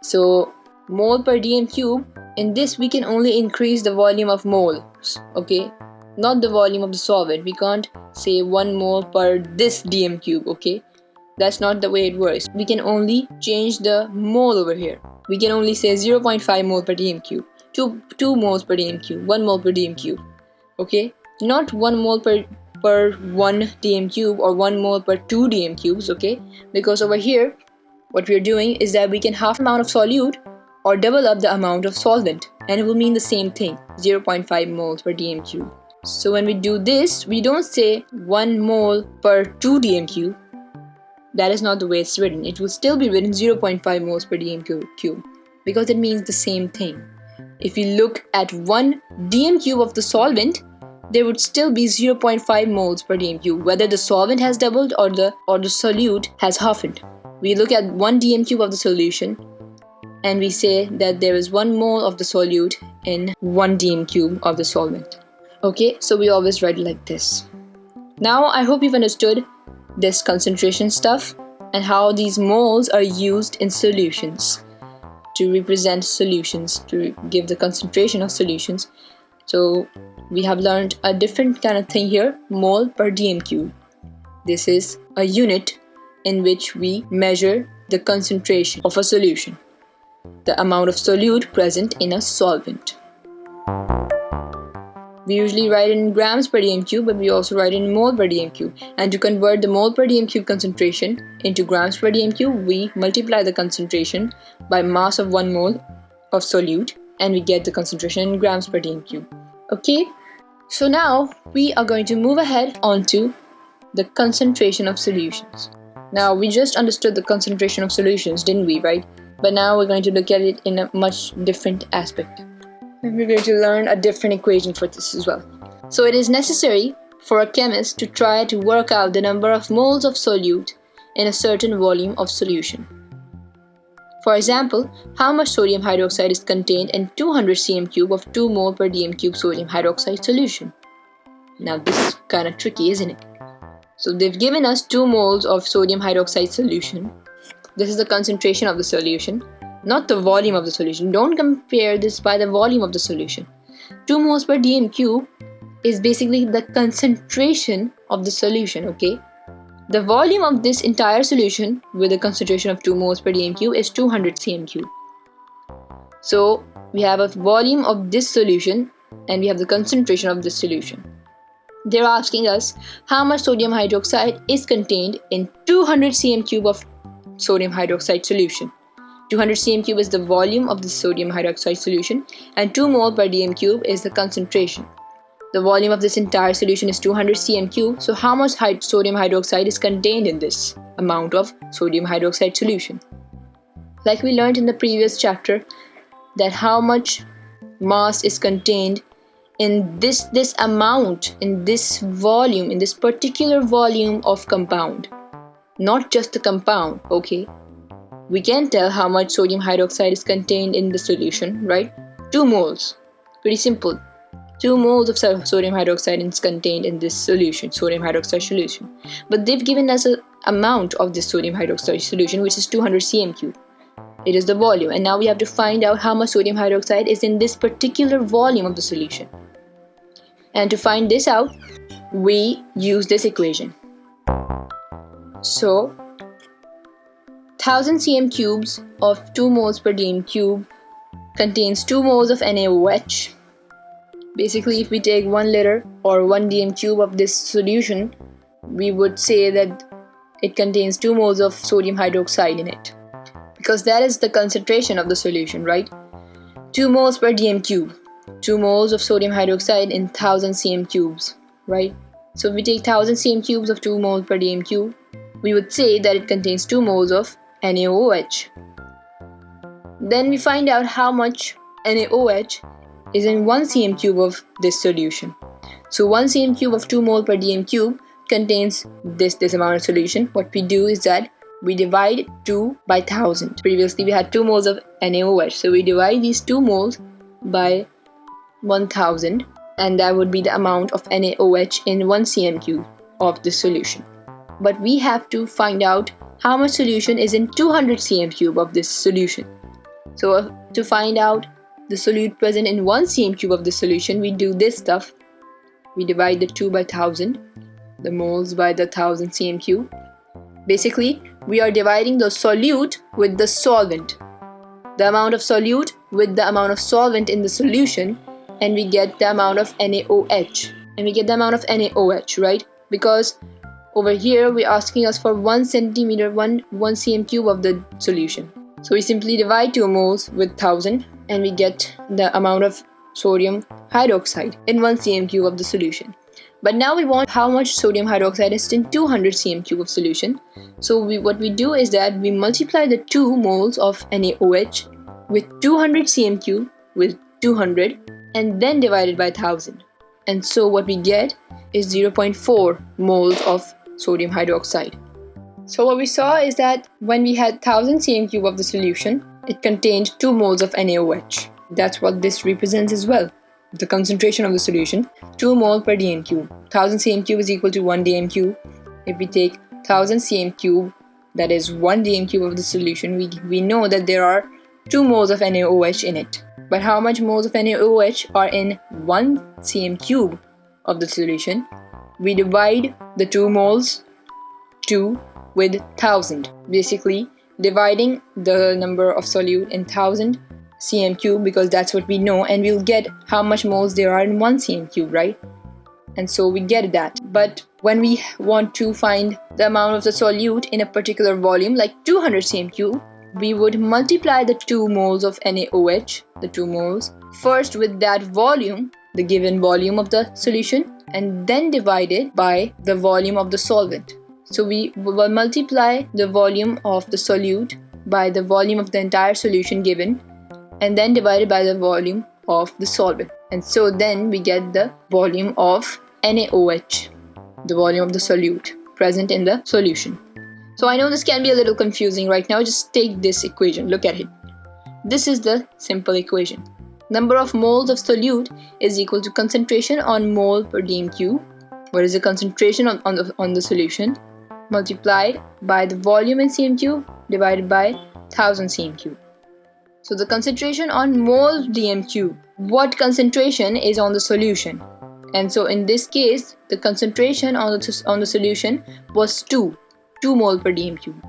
so mole per dm³, in this we can only increase the volume of moles, okay, not the volume of the solvent. We can't say 1 mole per this dm³, okay? That's not the way it works. We can only change the mole over here. We can only say 0.5 mole per dm³, 2 moles per dm³, 1 mole per dm³, okay? Not 1 mole per 1 dm³ or 1 mole per 2 dm³, okay? Because over here, what we're doing is that we can half the amount of solute or double up the amount of solvent, and it will mean the same thing, 0.5 moles per dm³. So when we do this, we don't say 1 mole per 2 dm³. That is not the way it's written. It will still be written 0.5 moles per dm³ because it means the same thing. If you look at 1 dm³ of the solvent, there would still be 0.5 moles per dm³, whether the solvent has doubled or the solute has halved. We look at 1 dm³ of the solution and we say that there is 1 mole of the solute in 1 dm³ of the solvent. Okay, so we always write it like this. Now I hope you've understood this concentration stuff and how these moles are used in solutions to represent solutions, to give the concentration of solutions. So we have learned a different kind of thing here, mole per dm³. This is a unit in which we measure the concentration of a solution. the amount of solute present in a solvent. We usually write it in grams per dm cube, but we also write it in mole per dm cube. And to convert the mole per dm cube concentration into grams per dm cube, we multiply the concentration by mass of 1 mole of solute, and we get the concentration in grams per dm cube. Okay, so now we are going to move ahead onto the concentration of solutions. Now we just understood the concentration of solutions, didn't we, right? But now we're going to look at it in a much different aspect. And we're going to learn a different equation for this as well. So it is necessary for a chemist to try to work out the number of moles of solute in a certain volume of solution. For example, how much sodium hydroxide is contained in 200 cm cube of 2 mole per dm cube sodium hydroxide solution? Now this is kind of tricky, isn't it? So they've given us 2 moles of sodium hydroxide solution. This is the concentration of the solution, not the volume of the solution. Don't compare this by the volume of the solution. 2 moles per dm cube is basically the concentration of the solution, okay? The volume of this entire solution with a concentration of 2 moles per dm cube is 200 cm cube. So we have a volume of this solution and we have the concentration of this solution. They're asking us how much sodium hydroxide is contained in 200 cm cube of sodium hydroxide solution. 200 cm cube is the volume of the sodium hydroxide solution and 2 mole per dm cube is the concentration. The volume of this entire solution is 200 cm cube, so how much sodium hydroxide is contained in this amount of sodium hydroxide solution? Like we learned in the previous chapter, that how much mass is contained in this amount, in this volume, in this particular volume of compound. Not just the compound, okay? We can tell how much sodium hydroxide is contained in the solution, right? 2 moles. Pretty simple. 2 moles of sodium hydroxide is contained in this solution, sodium hydroxide solution. But they've given us an amount of this sodium hydroxide solution, which is 200 cm cube. It is the volume, and now we have to find out how much sodium hydroxide is in this particular volume of the solution. And to find this out, we use this equation. So 1000 cm cubes of 2 moles per dm cube contains 2 moles of NaOH. Basically, if we take 1 liter or 1 dm cube of this solution, we would say that it contains 2 moles of sodium hydroxide in it, because that is the concentration of the solution, right? 2 moles per dm cube, 2 moles of sodium hydroxide in 1000 cm cubes, right? So if we take 1000 cm cubes of 2 moles per dm cube, we would say that it contains 2 moles of NaOH. Then we find out how much NaOH is in 1 cm cube of this solution. So 1 cm cube of 2 mole per dm cube contains this amount of solution. What we do is that we divide 2 by 1000. Previously we had 2 moles of NaOH, so we divide these 2 moles by 1000, and that would be the amount of NaOH in 1 cm cube of the solution. But we have to find out how much solution is in 200 cm cube of this solution. So to find out the solute present in 1 cm cube of the solution, we do this stuff. We divide the 2 by 1000, the moles by the 1000 cm cube. Basically, we are dividing the solute with the solvent. The amount of solute with the amount of solvent in the solution, and we get the amount of NaOH. And we get the amount of NaOH, right? Because over here we're asking us for 1 cm cube of the solution. So we simply divide 2 moles with 1000 and we get the amount of sodium hydroxide in 1 cm cube of the solution. But now we want how much sodium hydroxide is in 200 cm cube of solution. So what we do is that we multiply the 2 moles of NaOH with 200 cm cube with 200 and then divide it by 1000. And so what we get is 0.4 moles of sodium hydroxide. So what we saw is that when we had 1000 cm cube of the solution, it contained 2 moles of NaOH. That's what this represents as well. The concentration of the solution, 2 mole per dm cube. 1000 cm cube is equal to 1 dm cube. If we take 1000 cm cube, that is 1 dm cube of the solution, we know that there are 2 moles of NaOH in it. But how much moles of NaOH are in 1 cm cube of the solution? We divide the 2 moles 2 with 1000. Basically, dividing the number of solute in 1000 cm cube, because that's what we know, and we'll get how much moles there are in 1 cm cube, right? And so we get that. But when we want to find the amount of the solute in a particular volume, like 200 cm cube, we would multiply the 2 moles of NaOH, the 2 moles, first with that volume, the given volume of the solution, and then divide it by the volume of the solvent. So we will multiply the volume of the solute by the volume of the entire solution given, and then divide it by the volume of the solvent. And so then we get the volume of NaOH, the volume of the solute present in the solution. So I know this can be a little confusing right now. Just take this equation, look at it. This is the simple equation. Number of moles of solute is equal to concentration on mole per dm cube. What is the concentration on the solution? Multiplied by the volume in cm cube divided by 1000 cm cube. So the concentration on mole dm cube, what concentration is on the solution? And so in this case, the concentration on the solution was 2 mole per dm cube.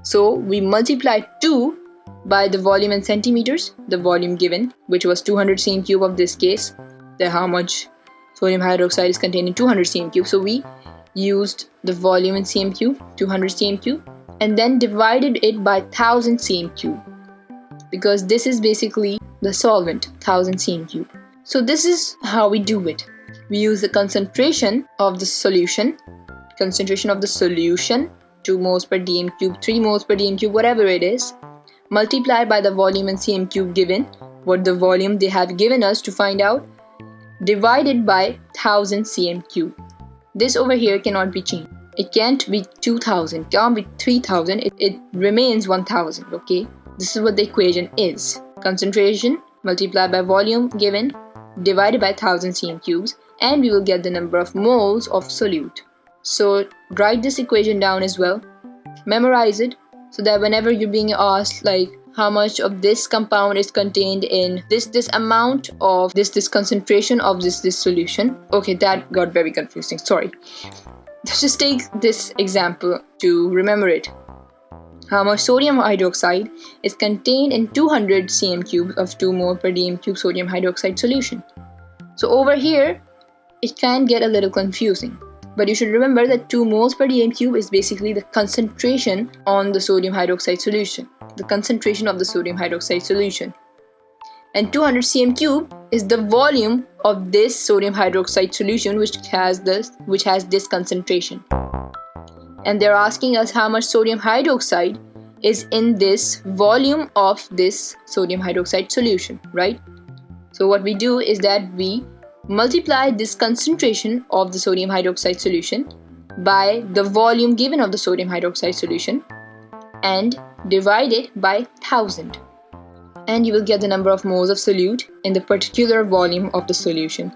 So we multiplied 2 by the volume in centimeters, the volume given, which was 200 cm cube of this case, how much sodium hydroxide is contained in 200 cm cube. So we used the volume in cm cube, 200 cm cube, and then divided it by 1000 cm cube, because this is basically the solvent, 1000 cm cube. So this is how we do it. We use the concentration of the solution, 2 moles per dm cube, 3 moles per dm cube, whatever it is, multiplied by the volume in cm cube given, what the volume they have given us to find out, divided by 1000 cm cube. This over here cannot be changed. It can't be 2000, can't be 3000, it remains 1000, okay? This is what the equation is. Concentration multiplied by volume given, divided by 1000 cm cubes, and we will get the number of moles of solute. So write this equation down as well, memorize it, so that whenever you're being asked like how much of this compound is contained in this amount of this concentration of this solution. Okay, that got very confusing, sorry. Let's just take this example to remember it. How much sodium hydroxide is contained in 200 cm cubes of 2 mole per dm cube sodium hydroxide solution. So over here, it can get a little confusing. But you should remember that 2 moles per dm cube is basically the concentration on the sodium hydroxide solution, the concentration of the sodium hydroxide solution. And 200 cm cube is the volume of this sodium hydroxide solution which has this concentration. And they're asking us how much sodium hydroxide is in this volume of this sodium hydroxide solution, right? So what we do is that we multiply this concentration of the sodium hydroxide solution by the volume given of the sodium hydroxide solution and divide it by 1000, and you will get the number of moles of solute in the particular volume of the solution,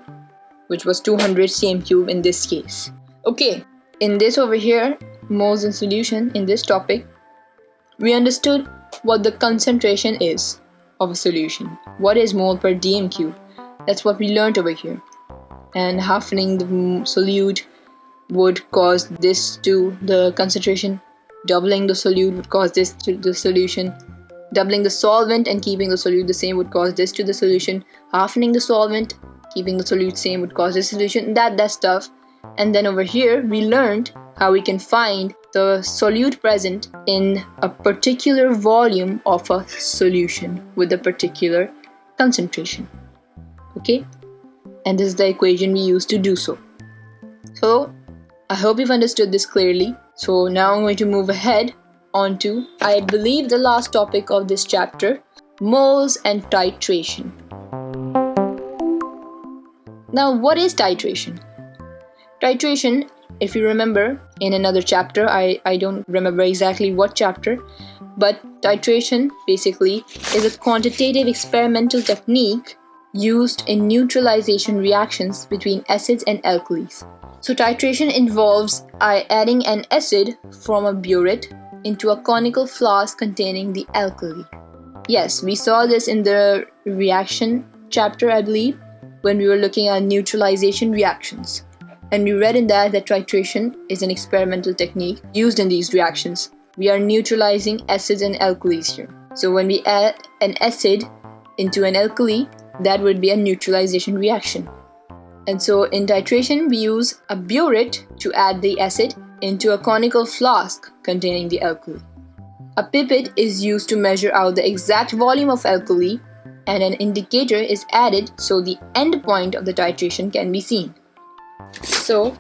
which was 200 cm cube in this case. Okay, in this over here, moles in solution, in this topic, we understood what the concentration is of a solution. What is mole per dm cube? That's what we learned over here. And halvening the solute would cause this to the concentration. Doubling the solute would cause this to the solution. Doubling the solvent and keeping the solute the same would cause this to the solution. Halvening the solvent, keeping the solute same would cause this solution. That stuff. And then over here, we learned how we can find the solute present in a particular volume of a solution with a particular concentration. Okay, and this is the equation we use to do so. So I hope you've understood this clearly. So now I'm going to move ahead on to, I believe, the last topic of this chapter, moles and titration. Now, what is titration? Titration, if you remember in another chapter, I don't remember exactly what chapter, but titration basically is a quantitative experimental technique used in neutralization reactions between acids and alkalis. So titration involves adding an acid from a burette into a conical flask containing the alkali. Yes, we saw this in the reaction chapter, I believe, when we were looking at neutralization reactions. And we read in that titration is an experimental technique used in these reactions. we are neutralizing acids and alkalis here. So when we add an acid into an alkali, that would be a neutralization reaction. And so in titration, we use a burette to add the acid into a conical flask containing the alkali. A pipette is used to measure out the exact volume of alkali, and an indicator is added so the end point of the titration can be seen. So,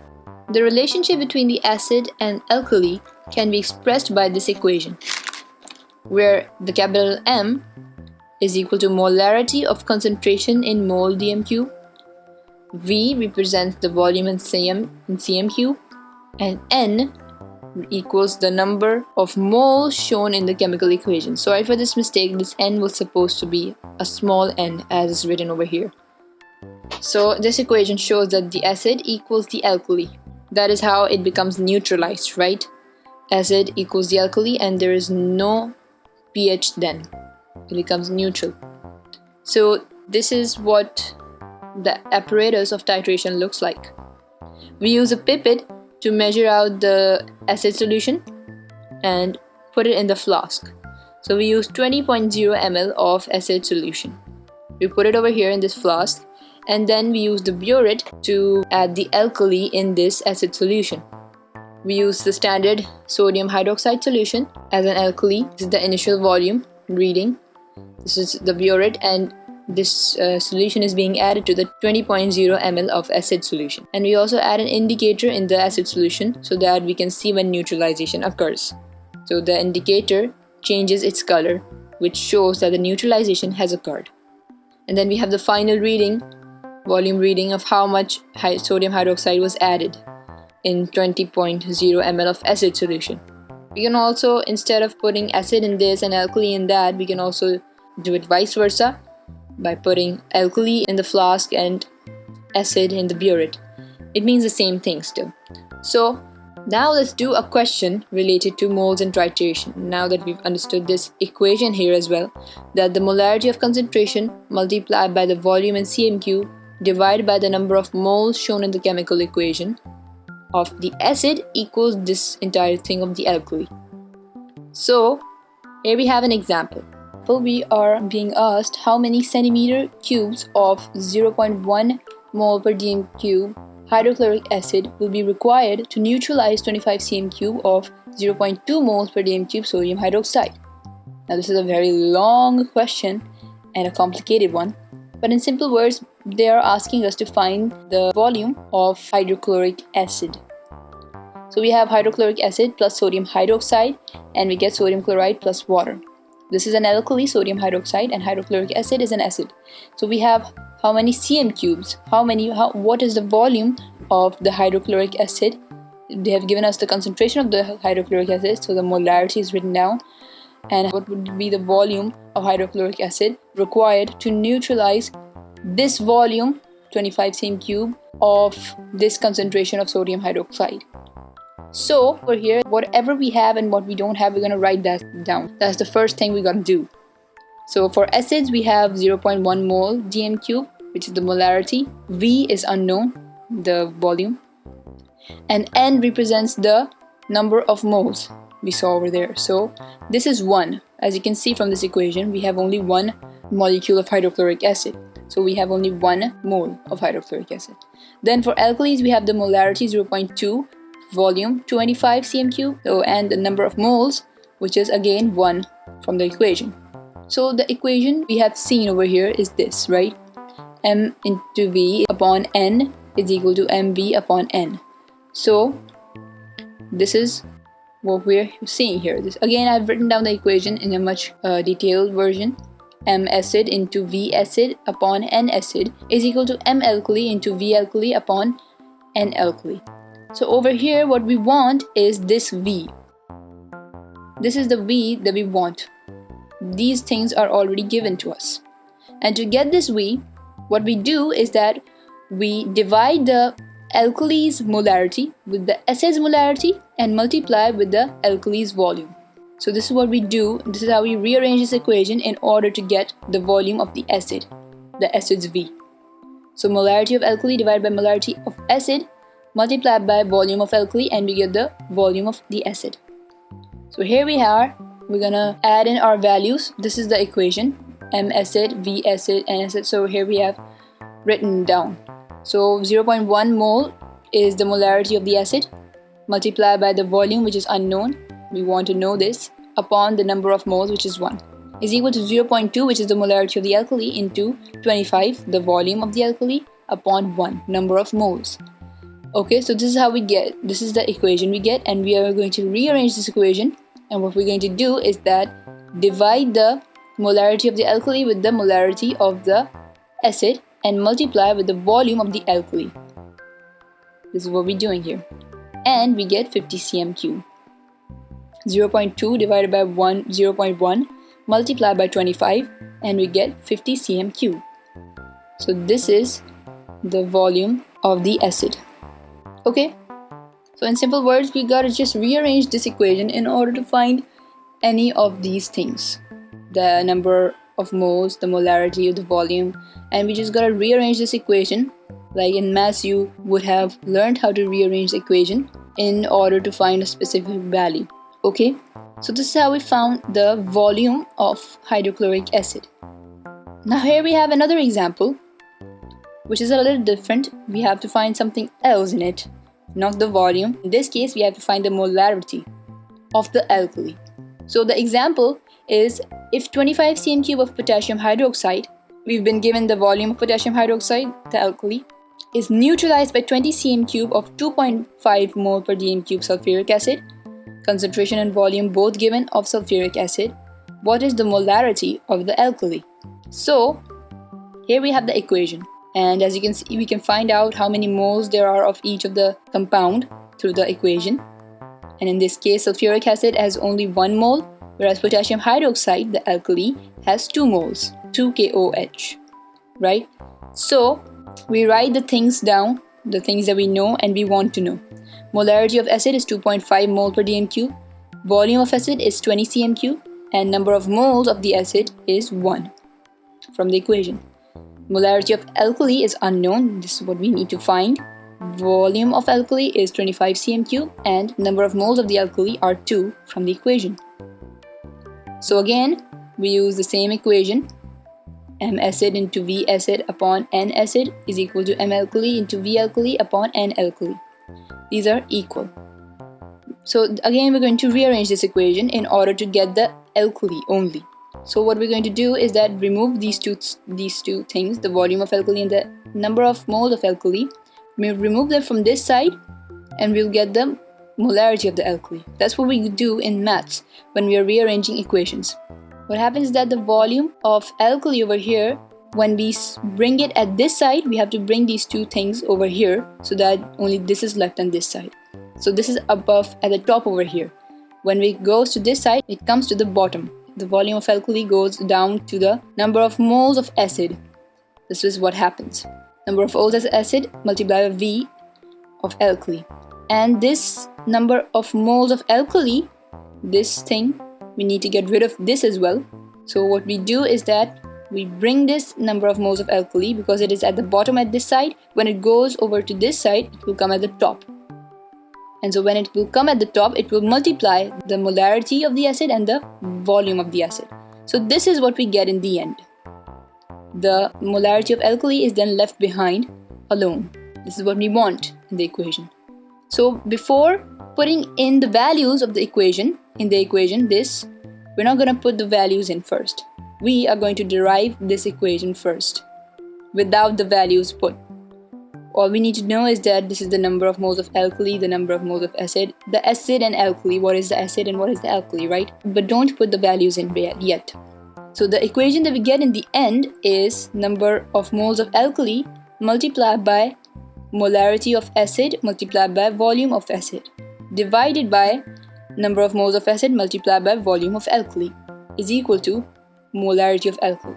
the relationship between the acid and alkali can be expressed by this equation, where the capital M is equal to molarity of concentration in mole dm cube, V represents the volume in cm cube, and N equals the number of moles shown in the chemical equation. Sorry for this mistake, this N was supposed to be a small n as is written over here. So this equation shows that the acid equals the alkali. That is how it becomes neutralized, right? Acid equals the alkali and there is no pH then. It becomes neutral. So this is what the apparatus of titration looks like. We use a pipette to measure out the acid solution and put it in the flask. So we use 20.0 ml of acid solution. We put it over here in this flask, and then we use the burette to add the alkali in this acid solution. We use the standard sodium hydroxide solution as an alkali. This is the initial volume reading. This is the burette, and this solution is being added to the 20.0 ml of acid solution. And we also add an indicator in the acid solution so that we can see when neutralization occurs. So the indicator changes its color, which shows that the neutralization has occurred. And then we have the final reading, volume reading of how much sodium hydroxide was added in 20.0 ml of acid solution. We can also, instead of putting acid in this and alkali in that, we can also do it vice versa, by putting alkali in the flask and acid in the burette. It means the same thing still. So now let's do a question related to moles and titration. Now that we've understood this equation here as well, that the molarity of concentration multiplied by the volume in cm cube divided by the number of moles shown in the chemical equation of the acid equals this entire thing of the alkali. So here we have an example. We are being asked how many centimeter cubes of 0.1 mole per dm cube hydrochloric acid will be required to neutralize 25 cm cube of 0.2 moles per dm cube sodium hydroxide. Now this is a very long question and a complicated one, but in simple words, they are asking us to find the volume of hydrochloric acid. So we have hydrochloric acid plus sodium hydroxide, and we get sodium chloride plus water. This is an alkali, sodium hydroxide, and hydrochloric acid is an acid. So we have how many cm cubes, what is the volume of the hydrochloric acid. They have given us the concentration of the hydrochloric acid, so the molarity is written down, and what would be the volume of hydrochloric acid required to neutralize this volume, 25 cm cube, of this concentration of sodium hydroxide. So over here, whatever we have and what we don't have, we're going to write that down. That's the first thing we got to do. So for acids, we have 0.1 mole dm cube, which is the molarity. V is unknown, the volume. And N represents the number of moles we saw over there. So this is 1. As you can see from this equation, we have only one molecule of hydrochloric acid. So we have only 1 mole of hydrochloric acid. Then for alkalis, we have the molarity 0.2, volume 25 cm cube, and the number of moles, which is again 1 from the equation. So the equation we have seen over here is this, right? M into V upon N is equal to MV upon N. So this is what we're seeing here. Again, I've written down the equation in a much detailed version. M acid into V acid upon N acid is equal to M alkali into V alkali upon N alkali. So over here, what we want is this V. This is the V that we want. These things are already given to us. And to get this V, what we do is that we divide the alkali's molarity with the acid's molarity and multiply with the alkali's volume. So this is what we do. This is how we rearrange this equation in order to get the volume of the acid's V. So molarity of alkali divided by molarity of acid multiplied by volume of alkali, and we get the volume of the acid. So here we are, we're gonna add in our values. This is the equation, M acid, V acid, N acid. So here we have written down. So 0.1 mole is the molarity of the acid, multiplied by the volume, which is unknown, we want to know this, upon the number of moles, which is 1, is equal to 0.2, which is the molarity of the alkali, into 25, the volume of the alkali, upon 1, number of moles. Okay, so this is how we get, this is the equation we get, and we are going to rearrange this equation. And what we're going to do is that divide the molarity of the alkali with the molarity of the acid and multiply with the volume of the alkali. This is what we're doing here. And we get 50 cm cube. 0.2 divided by 0.1 multiplied by 25, and we get 50 cm cube. So this is the volume of the acid. Okay, so in simple words, we gotta just rearrange this equation in order to find any of these things, the number of moles, the molarity, the volume, and we just gotta rearrange this equation. Like in maths, you would have learned how to rearrange the equation in order to find a specific value. Okay, so this is how we found the volume of hydrochloric acid. Now here we have another example, which is a little different. We have to find something else in it, not the volume. In this case, we have to find the molarity of the alkali. So the example is, if 25 cm cube of potassium hydroxide, we've been given the volume of potassium hydroxide, the alkali, is neutralized by 20 cm cube of 2.5 mole per dm cube sulfuric acid, concentration and volume both given of sulfuric acid, what is the molarity of the alkali? So here we have the equation, and as you can see, we can find out how many moles there are of each of the compound through the equation. And in this case, sulfuric acid has only 1 mole, whereas potassium hydroxide, the alkali, has 2 moles, 2 KOH, right? So we write the things down, the things that we know and we want to know. Molarity of acid is 2.5 mole per dm cube, volume of acid is 20 cm cube, and number of moles of the acid is 1 from the equation. Molarity of alkali is unknown, this is what we need to find. Volume of alkali is 25 cm cube, and number of moles of the alkali are 2 from the equation. So again, we use the same equation. M acid into V acid upon N acid is equal to M alkali into V alkali upon N alkali. These are equal. So again, we're going to rearrange this equation in order to get the alkali only. So what we're going to do is that remove these two things, the volume of alkali and the number of moles of alkali. We'll remove them from this side and we'll get the molarity of the alkali. That's what we do in maths when we are rearranging equations. What happens is that the volume of alkali over here, when we bring it at this side, we have to bring these two things over here so that only this is left on this side. So this is above at the top over here. When it goes to this side, it comes to the bottom. The volume of alkali goes down to the number of moles of acid. This is what happens. Number of moles of acid multiplied by V of alkali. And this number of moles of alkali, this thing, we need to get rid of this as well. So what we do is that we bring this number of moles of alkali, because it is at the bottom at this side. When it goes over to this side, it will come at the top. And so when it will come at the top, it will multiply the molarity of the acid and the volume of the acid. So this is what we get in the end. The molarity of alkali is then left behind alone. This is what we want in the equation. So before putting in the values of the equation, we're not going to put the values in first. We are going to derive this equation first, without the values put. All we need to know is that this is the number of moles of alkali, the number of moles of acid, the acid and alkali, what is the acid and what is the alkali, right? But don't put the values in yet. So the equation that we get in the end is number of moles of alkali multiplied by molarity of acid multiplied by volume of acid divided by number of moles of acid multiplied by volume of alkali is equal to molarity of alkali.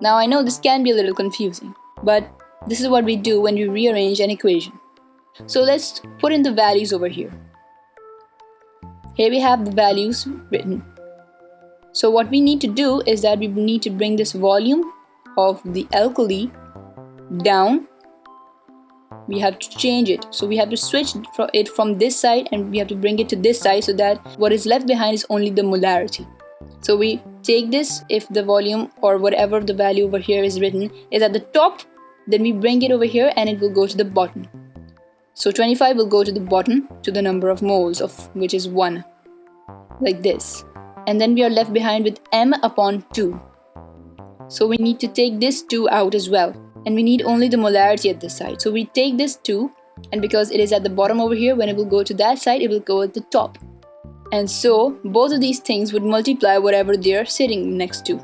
Now I know this can be a little confusing, but this is what we do when we rearrange an equation. So let's put in the values over here. Here we have the values written. So what we need to do is that we need to bring this volume of the alkali down we have to change it. So we have to switch it from this side and we have to bring it to this side so that what is left behind is only the molarity. So we take this, if the volume or whatever the value over here is written is at the top, then we bring it over here and it will go to the bottom. So 25 will go to the bottom to the number of moles, of which is 1, like this. And then we are left behind with m upon 2. So we need to take this 2 out as well. And we need only the molarity at this side. So we take this 2, and because it is at the bottom over here, when it will go to that side, it will go at the top. And so both of these things would multiply whatever they are sitting next to.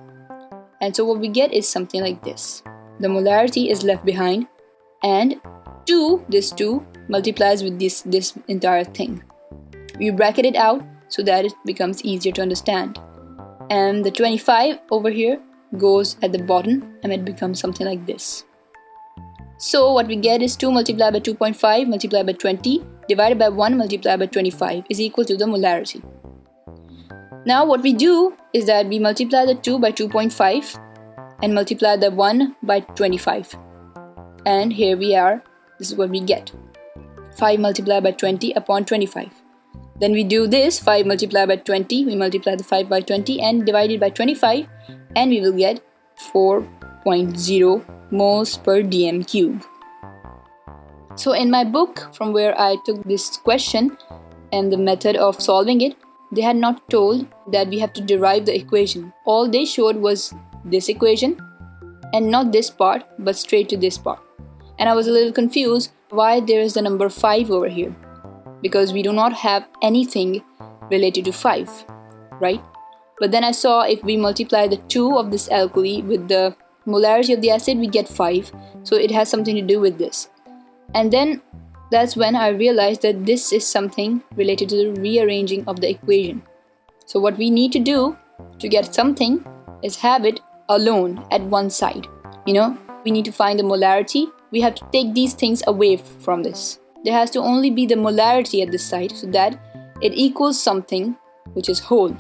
And so what we get is something like this. The molarity is left behind, and this 2 multiplies with this entire thing. We bracket it out so that it becomes easier to understand. And the 25 over here goes at the bottom and it becomes something like this. So what we get is 2 multiplied by 2.5 multiplied by 20 divided by 1 multiplied by 25 is equal to the molarity. Now what we do is that we multiply the 2 by 2.5 and multiply the 1 by 25. And here we are, this is what we get. 5 multiplied by 20 upon 25. Then we do this, 5 multiplied by 20, we multiply the 5 by 20 and divide it by 25, and we will get 4.0 moles per dm cube. So in my book, from where I took this question and the method of solving it, they had not told that we have to derive the equation. All they showed was this equation, and not this part, but straight to this part. And I was a little confused why there is the number 5 over here, because we do not have anything related to 5, right? But then I saw if we multiply the 2 of this alkali with the molarity of the acid, we get 5. So it has something to do with this. And then that's when I realized that this is something related to the rearranging of the equation. So what we need to do to get something is have it alone at one side. You know, we need to find the molarity. We have to take these things away from this. There has to only be the molarity at this side so that it equals something which is whole.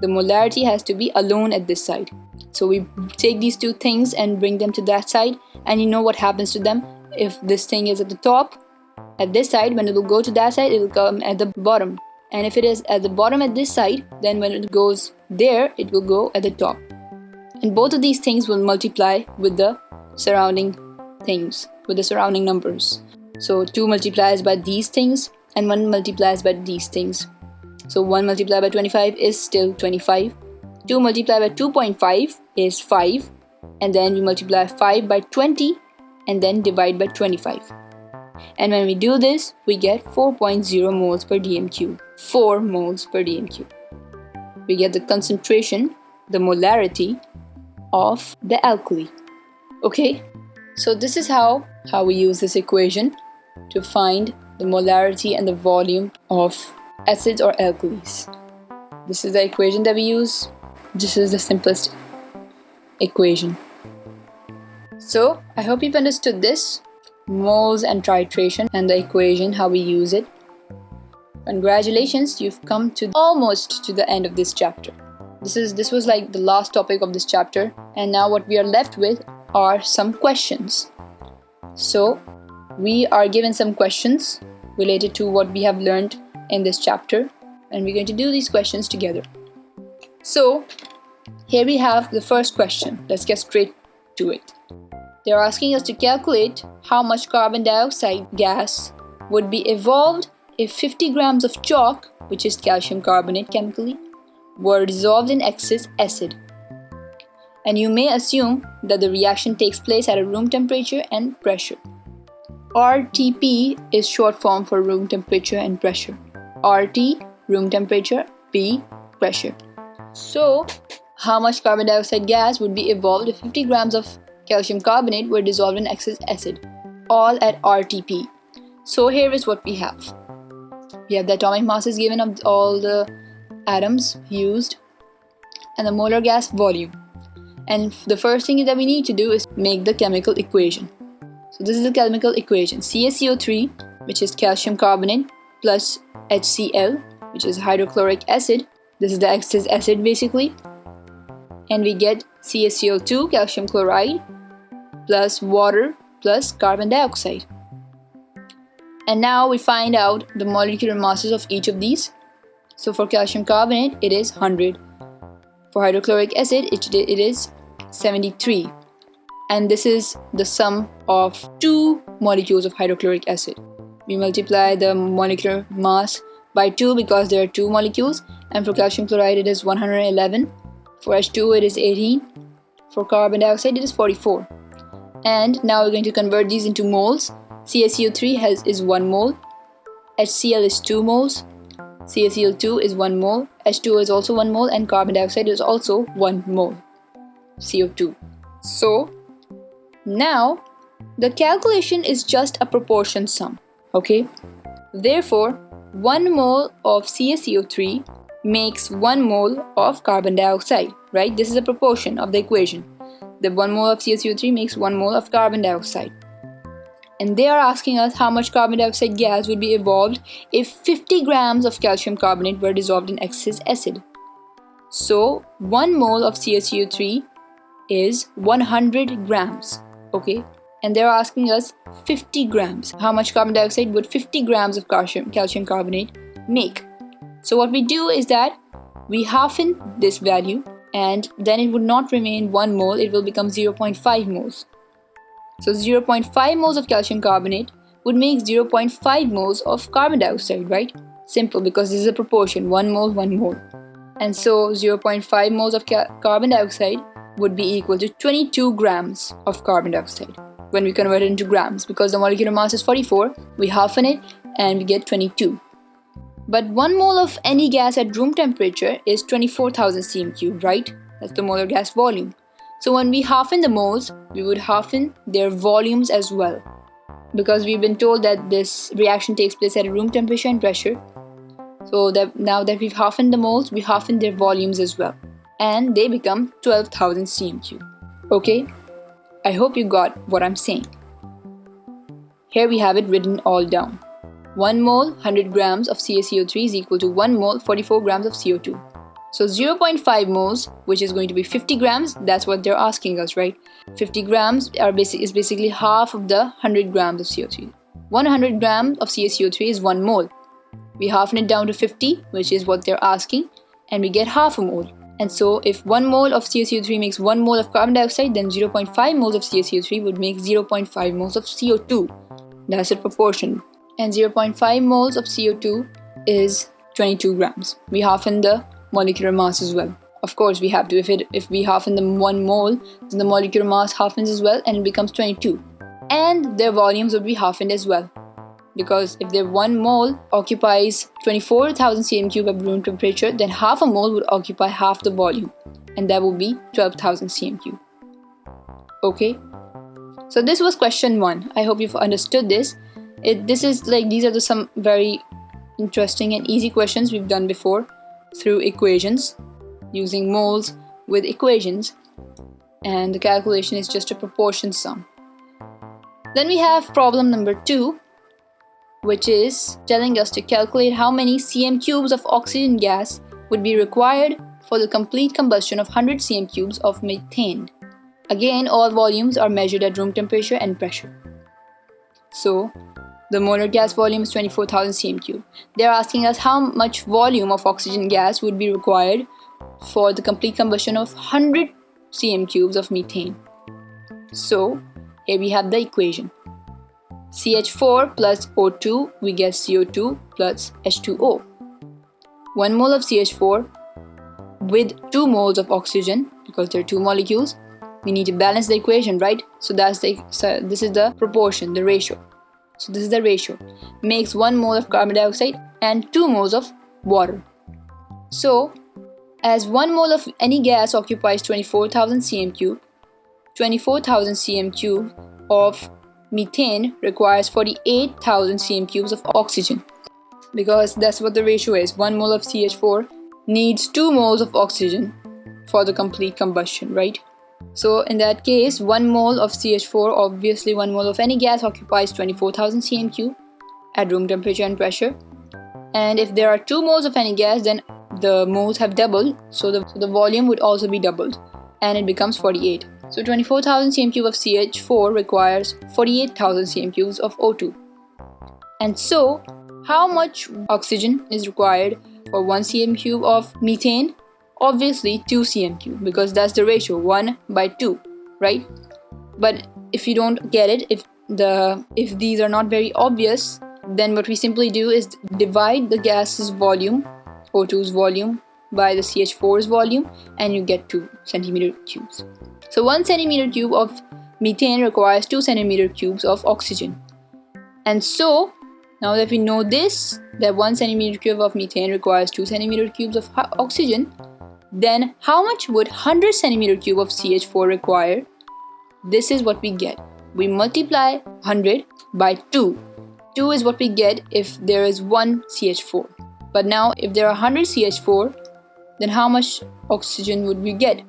The molarity has to be alone at this side. So we take these two things and bring them to that side, and you know what happens to them. If this thing is at the top, at this side, when it will go to that side, it will come at the bottom. And if it is at the bottom at this side, then when it goes there, it will go at the top. And both of these things will multiply with the surrounding things, with the surrounding numbers. So 2 multiplies by these things and 1 multiplies by these things. So 1 multiplied by 25 is still 25. 2 multiplied by 2.5 is 5. And then we multiply 5 by 20 and then divide by 25. And when we do this, we get 4.0 moles per dm cube. 4 moles per dm cube. We get the concentration, the molarity of the alkali. Okay, so this is how we use this equation to find the molarity and the volume of acids or alkalis. This is the equation that we use. This is the simplest equation. So I hope you've understood this, moles and titration, and the equation, how we use it. Congratulations, you've come to almost to the end of this chapter. This was like the last topic of this chapter, and now what we are left with are some questions. So we are given some questions related to what we have learned in this chapter, and we're going to do these questions together. So here we have the first question. Let's get straight to it. They're asking us to calculate how much carbon dioxide gas would be evolved if 50 grams of chalk, which is calcium carbonate chemically, were dissolved in excess acid. And you may assume that the reaction takes place at a room temperature and pressure. RTP is short form for room temperature and pressure. RT, room temperature, P, pressure. So, how much carbon dioxide gas would be evolved if 50 grams of calcium carbonate were dissolved in excess acid, all at RTP? So here is what we have. We have the atomic masses given of all the atoms used and the molar gas volume. And the first thing that we need to do is make the chemical equation. So this is the chemical equation. CaCO3, which is calcium carbonate, plus HCl, which is hydrochloric acid. This is the excess acid basically. And we get CaCO2, calcium chloride, plus water, plus carbon dioxide. And now we find out the molecular masses of each of these. So for calcium carbonate, it is 100. For hydrochloric acid, it is 73. And this is the sum of 2 molecules of hydrochloric acid. We multiply the molecular mass by 2 because there are 2 molecules. And for calcium chloride, it is 111. For H2O, it is 18. For carbon dioxide, it is 44. And now we're going to convert these into moles. CaCO3 is 1 mole. HCl is 2 moles. CaCl2 is 1 mole. H2O is also 1 mole. And carbon dioxide is also 1 mole. CO2. So now the calculation is just a proportion sum. Okay? Therefore, 1 mole of CaCO3 makes 1 mole of carbon dioxide, right? This is a proportion of the equation. The 1 mole of CaCO3 makes 1 mole of carbon dioxide. And they are asking us how much carbon dioxide gas would be evolved if 50 grams of calcium carbonate were dissolved in excess acid. So 1 mole of CaCO3 is 100 grams, okay? And they're asking us 50 grams. How much carbon dioxide would 50 grams of calcium carbonate make? So what we do is that we halfen this value, and then it would not remain 1 mole, it will become 0.5 moles. So 0.5 moles of calcium carbonate would make 0.5 moles of carbon dioxide, right? Simple, because this is a proportion, 1 mole, 1 mole. And so 0.5 moles of carbon dioxide would be equal to 22 grams of carbon dioxide when we convert it into grams. Because the molecular mass is 44, we halfen it and we get 22. But 1 mole of any gas at room temperature is 24,000 cm3, right? That's the molar gas volume. So when we halfen the moles, we would halfen their volumes as well. Because we've been told that this reaction takes place at a room temperature and pressure. So that now that we've halfened the moles, we halfen their volumes as well. And they become 12,000 cm3. Okay? I hope you got what I'm saying. Here we have it written all down. 1 mole, 100 grams of CaCO3 is equal to 1 mole, 44 grams of CO2. So 0.5 moles, which is going to be 50 grams, that's what they're asking us, right? 50 grams is basically half of the 100 grams of CO3. 100 grams of CaCO3 is 1 mole. We halfen it down to 50, which is what they're asking, and we get half a mole. And so if 1 mole of CaCO3 makes 1 mole of carbon dioxide, then 0.5 moles of CaCO3 would make 0.5 moles of CO2. That's a proportion. And 0.5 moles of CO2 is 22 grams. We halfen the molecular mass as well. Of course, we have to. If we halfen the 1 mole, then the molecular mass halfens as well and it becomes 22. And their volumes would be halfened as well. Because if their 1 mole occupies 24,000 cm3 at room temperature, then half a mole would occupy half the volume. And that would be 12,000 cm3. Okay? So this was question 1. I hope you've understood this. These are some very interesting and easy questions we've done before through equations, using moles with equations, and the calculation is just a proportion sum. Then we have problem number 2, which is telling us to calculate how many cm cubes of oxygen gas would be required for the complete combustion of 100 cm cubes of methane. Again, all volumes are measured at room temperature and pressure. So the molar gas volume is 24,000 cm3. They're asking us how much volume of oxygen gas would be required for the complete combustion of 100 cm cubes of methane. So here we have the equation. CH4 plus O2, we get CO2 plus H2O. 1 mole of CH4 with 2 moles of oxygen, because there are 2 molecules. We need to balance the equation, right? So this is the proportion, the ratio. So this is the ratio. Makes 1 mole of carbon dioxide and 2 moles of water. So as 1 mole of any gas occupies 24,000 cm3, 24,000 cm3 of methane requires 48,000 cm3 of oxygen. Because that's what the ratio is. 1 mole of CH4 needs 2 moles of oxygen for the complete combustion, right? So in that case, 1 mole of CH4, obviously 1 mole of any gas occupies 24,000 cm3 at room temperature and pressure. And if there are 2 moles of any gas, then the moles have doubled, so the volume would also be doubled, and it becomes 48. So 24,000 cm3 of CH4 requires 48,000 cm3 of O2. And so, how much oxygen is required for 1 cm cube of methane? Obviously 2 cm cube, because that's the ratio, 1 by 2, right? But if you don't get it, if these are not very obvious, then what we simply do is divide the gas's volume, O2's volume, by the CH4's volume, and you get 2 centimeter cubes. So 1 centimeter cube of methane requires 2 centimeter cubes of oxygen. And so, now that we know this, that 1 centimeter cube of methane requires 2 centimeter cubes of oxygen, then how much would 100 centimeter cube of CH4 require? This is what we get. We multiply 100 by 2. 2 is what we get if there is 1 CH4. But now, if there are 100 CH4, then how much oxygen would we get?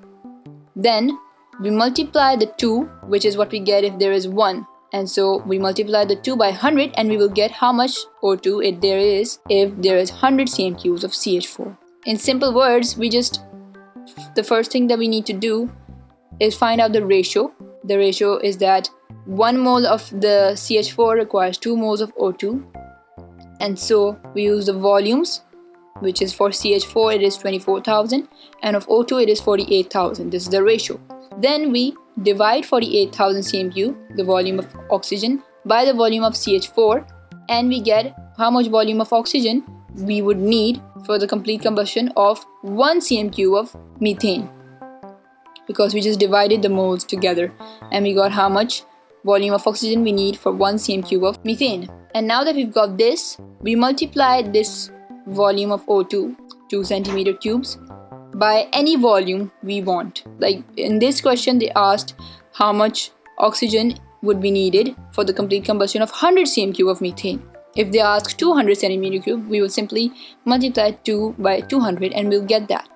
Then we multiply the 2, which is what we get if there is 1. And so we multiply the 2 by 100 and we will get how much O2 there is if there is 100 cm cubes of CH4. In simple words, the first thing that we need to do is find out the ratio. The ratio is that 1 mole of the CH4 requires 2 moles of O2. And so we use the volumes, which is for CH4 it is 24,000 and of O2 it is 48,000. This is the ratio. Then we divide 48,000 cm cube, the volume of oxygen, by the volume of CH4, and we get how much volume of oxygen we would need for the complete combustion of 1 cm cube of methane, because we just divided the moles together and we got how much volume of oxygen we need for 1 cm cube of methane. And now that we've got this, we multiply this volume of O2, 2 centimeter cubes, by any volume we want. Like in this question they asked how much oxygen would be needed for the complete combustion of 100 cm cube of methane. If they ask 200 centimeter cube, we will simply multiply 2 by 200 and we'll get that.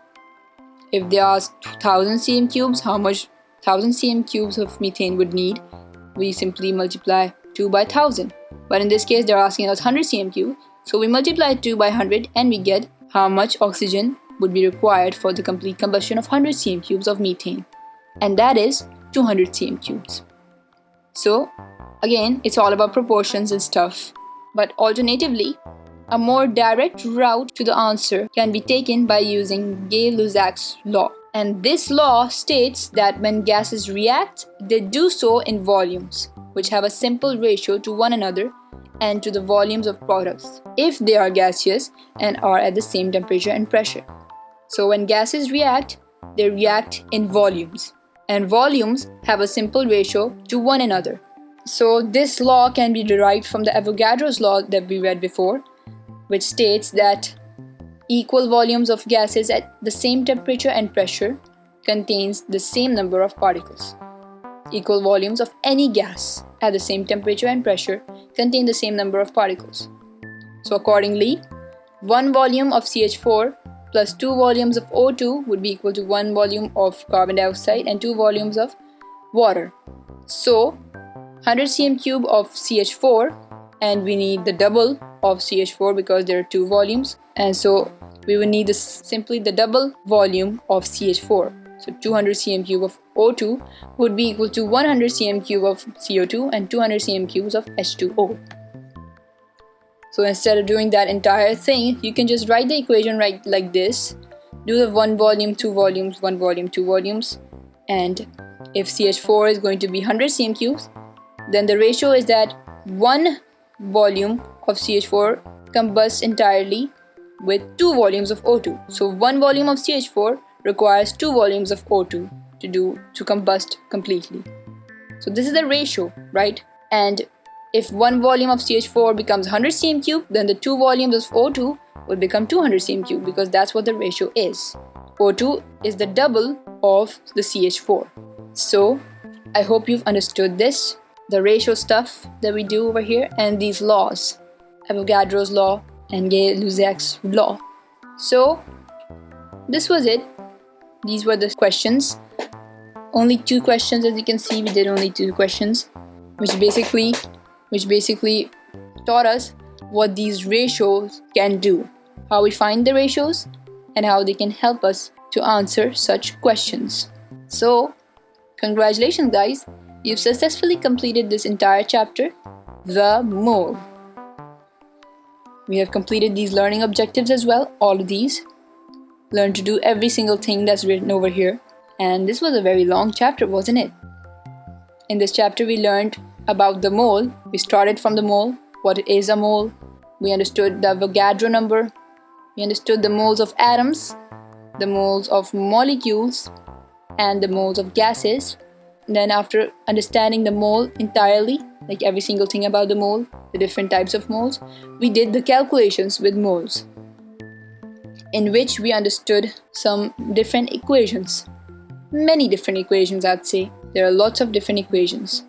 If they ask 1000 cm cubes, how much 1000 cm cubes of methane would need, we simply multiply 2 by 1000. But in this case they're asking us 100 cm cube, so we multiply 2 by 100 and we get how much oxygen would be required for the complete combustion of 100 cm cubes of methane, and that is 200 cm cubes. So again, it's all about proportions and stuff. But alternatively, a more direct route to the answer can be taken by using Gay-Lussac's law. And this law states that when gases react, they do so in volumes, which have a simple ratio to one another and to the volumes of products, if they are gaseous and are at the same temperature and pressure. So when gases react, they react in volumes, and volumes have a simple ratio to one another. So this law can be derived from the Avogadro's law that we read before, which states that equal volumes of gases at the same temperature and pressure contains the same number of particles. Equal volumes of any gas at the same temperature and pressure contain the same number of particles. So accordingly, 1 volume of CH4 plus 2 volumes of O2 would be equal to 1 volume of carbon dioxide and 2 volumes of water. So 100 cm cube of CH4, and we need the double of CH4 because there are 2 volumes, and so we will need simply the double volume of CH4. So 200 cm cube of O2 would be equal to 100 cm cube of CO2 and 200 cm cubes of H2O. So instead of doing that entire thing, you can just write the equation right like this. Do the 1 volume, 2 volumes, 1 volume, 2 volumes. And if CH4 is going to be 100 cm cubes, then the ratio is that 1 volume of CH4 combusts entirely with 2 volumes of O2. So 1 volume of CH4 requires 2 volumes of O2 to combust completely. So this is the ratio, right? And if 1 volume of CH4 becomes 100 cm cube, then the 2 volumes of O2 will become 200 cm cube, because that's what the ratio is. O2 is the double of the CH4. So I hope you've understood this, the ratio stuff that we do over here, and these laws, Avogadro's law and Gay-Lussac's law. So this was it. These were the questions. Only 2 questions, as you can see, we did only 2 questions, which basically taught us what these ratios can do, how we find the ratios, and how they can help us to answer such questions. So, congratulations guys, you've successfully completed this entire chapter, the mole. We have completed these learning objectives as well, all of these. Learn to do every single thing that's written over here. And this was a very long chapter, wasn't it? In this chapter, we learned about the mole. We started from the mole, what is a mole. We understood the Avogadro number. We understood the moles of atoms, the moles of molecules, and the moles of gases. And then after understanding the mole entirely, like every single thing about the mole, the different types of moles, we did the calculations with moles, in which we understood some different equations. Many different equations, I'd say. There are lots of different equations,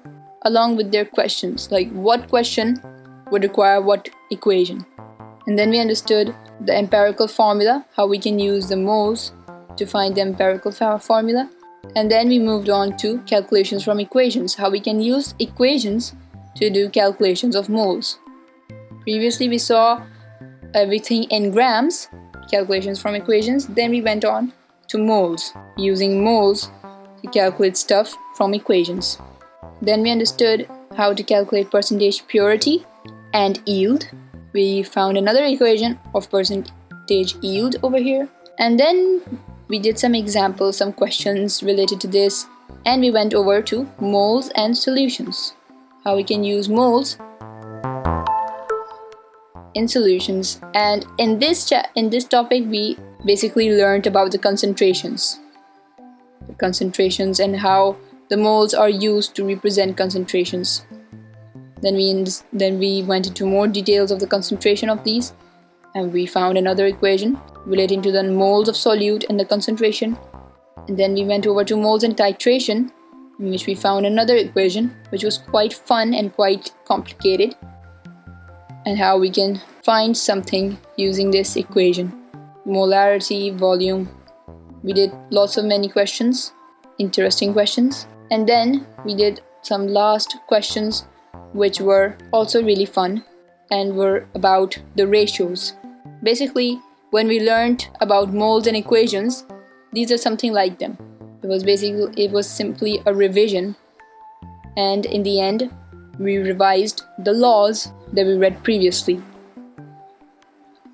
along with their questions, like what question would require what equation. And then we understood the empirical formula, how we can use the moles to find the empirical formula. And then we moved on to calculations from equations, how we can use equations to do calculations of moles. Previously we saw everything in grams, calculations from equations. Then we went on to moles, using moles to calculate stuff from equations. Then we understood how to calculate percentage purity and yield. We found another equation of percentage yield over here. And then we did some examples, some questions related to this, and we went over to moles and solutions, how we can use moles in solutions. And in this topic, we basically learned about the concentrations and how the moles are used to represent concentrations. Then we went into more details of the concentration of these, and we found another equation relating to the moles of solute and the concentration. And then we went over to moles and titration, in which we found another equation which was quite fun and quite complicated, and how we can find something using this equation. Molarity, volume. We did lots of many questions, interesting questions. And then we did some last questions which were also really fun and were about the ratios. Basically, when we learned about moles and equations, these are something like them. It was simply a revision, and in the end, we revised the laws that we read previously.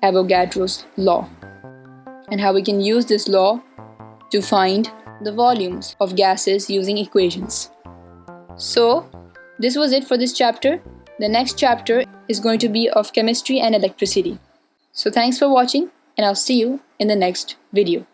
Avogadro's law, and how we can use this law to find the volumes of gases using equations. So, this was it for this chapter. The next chapter is going to be of chemistry and electricity. So thanks for watching, and I'll see you in the next video.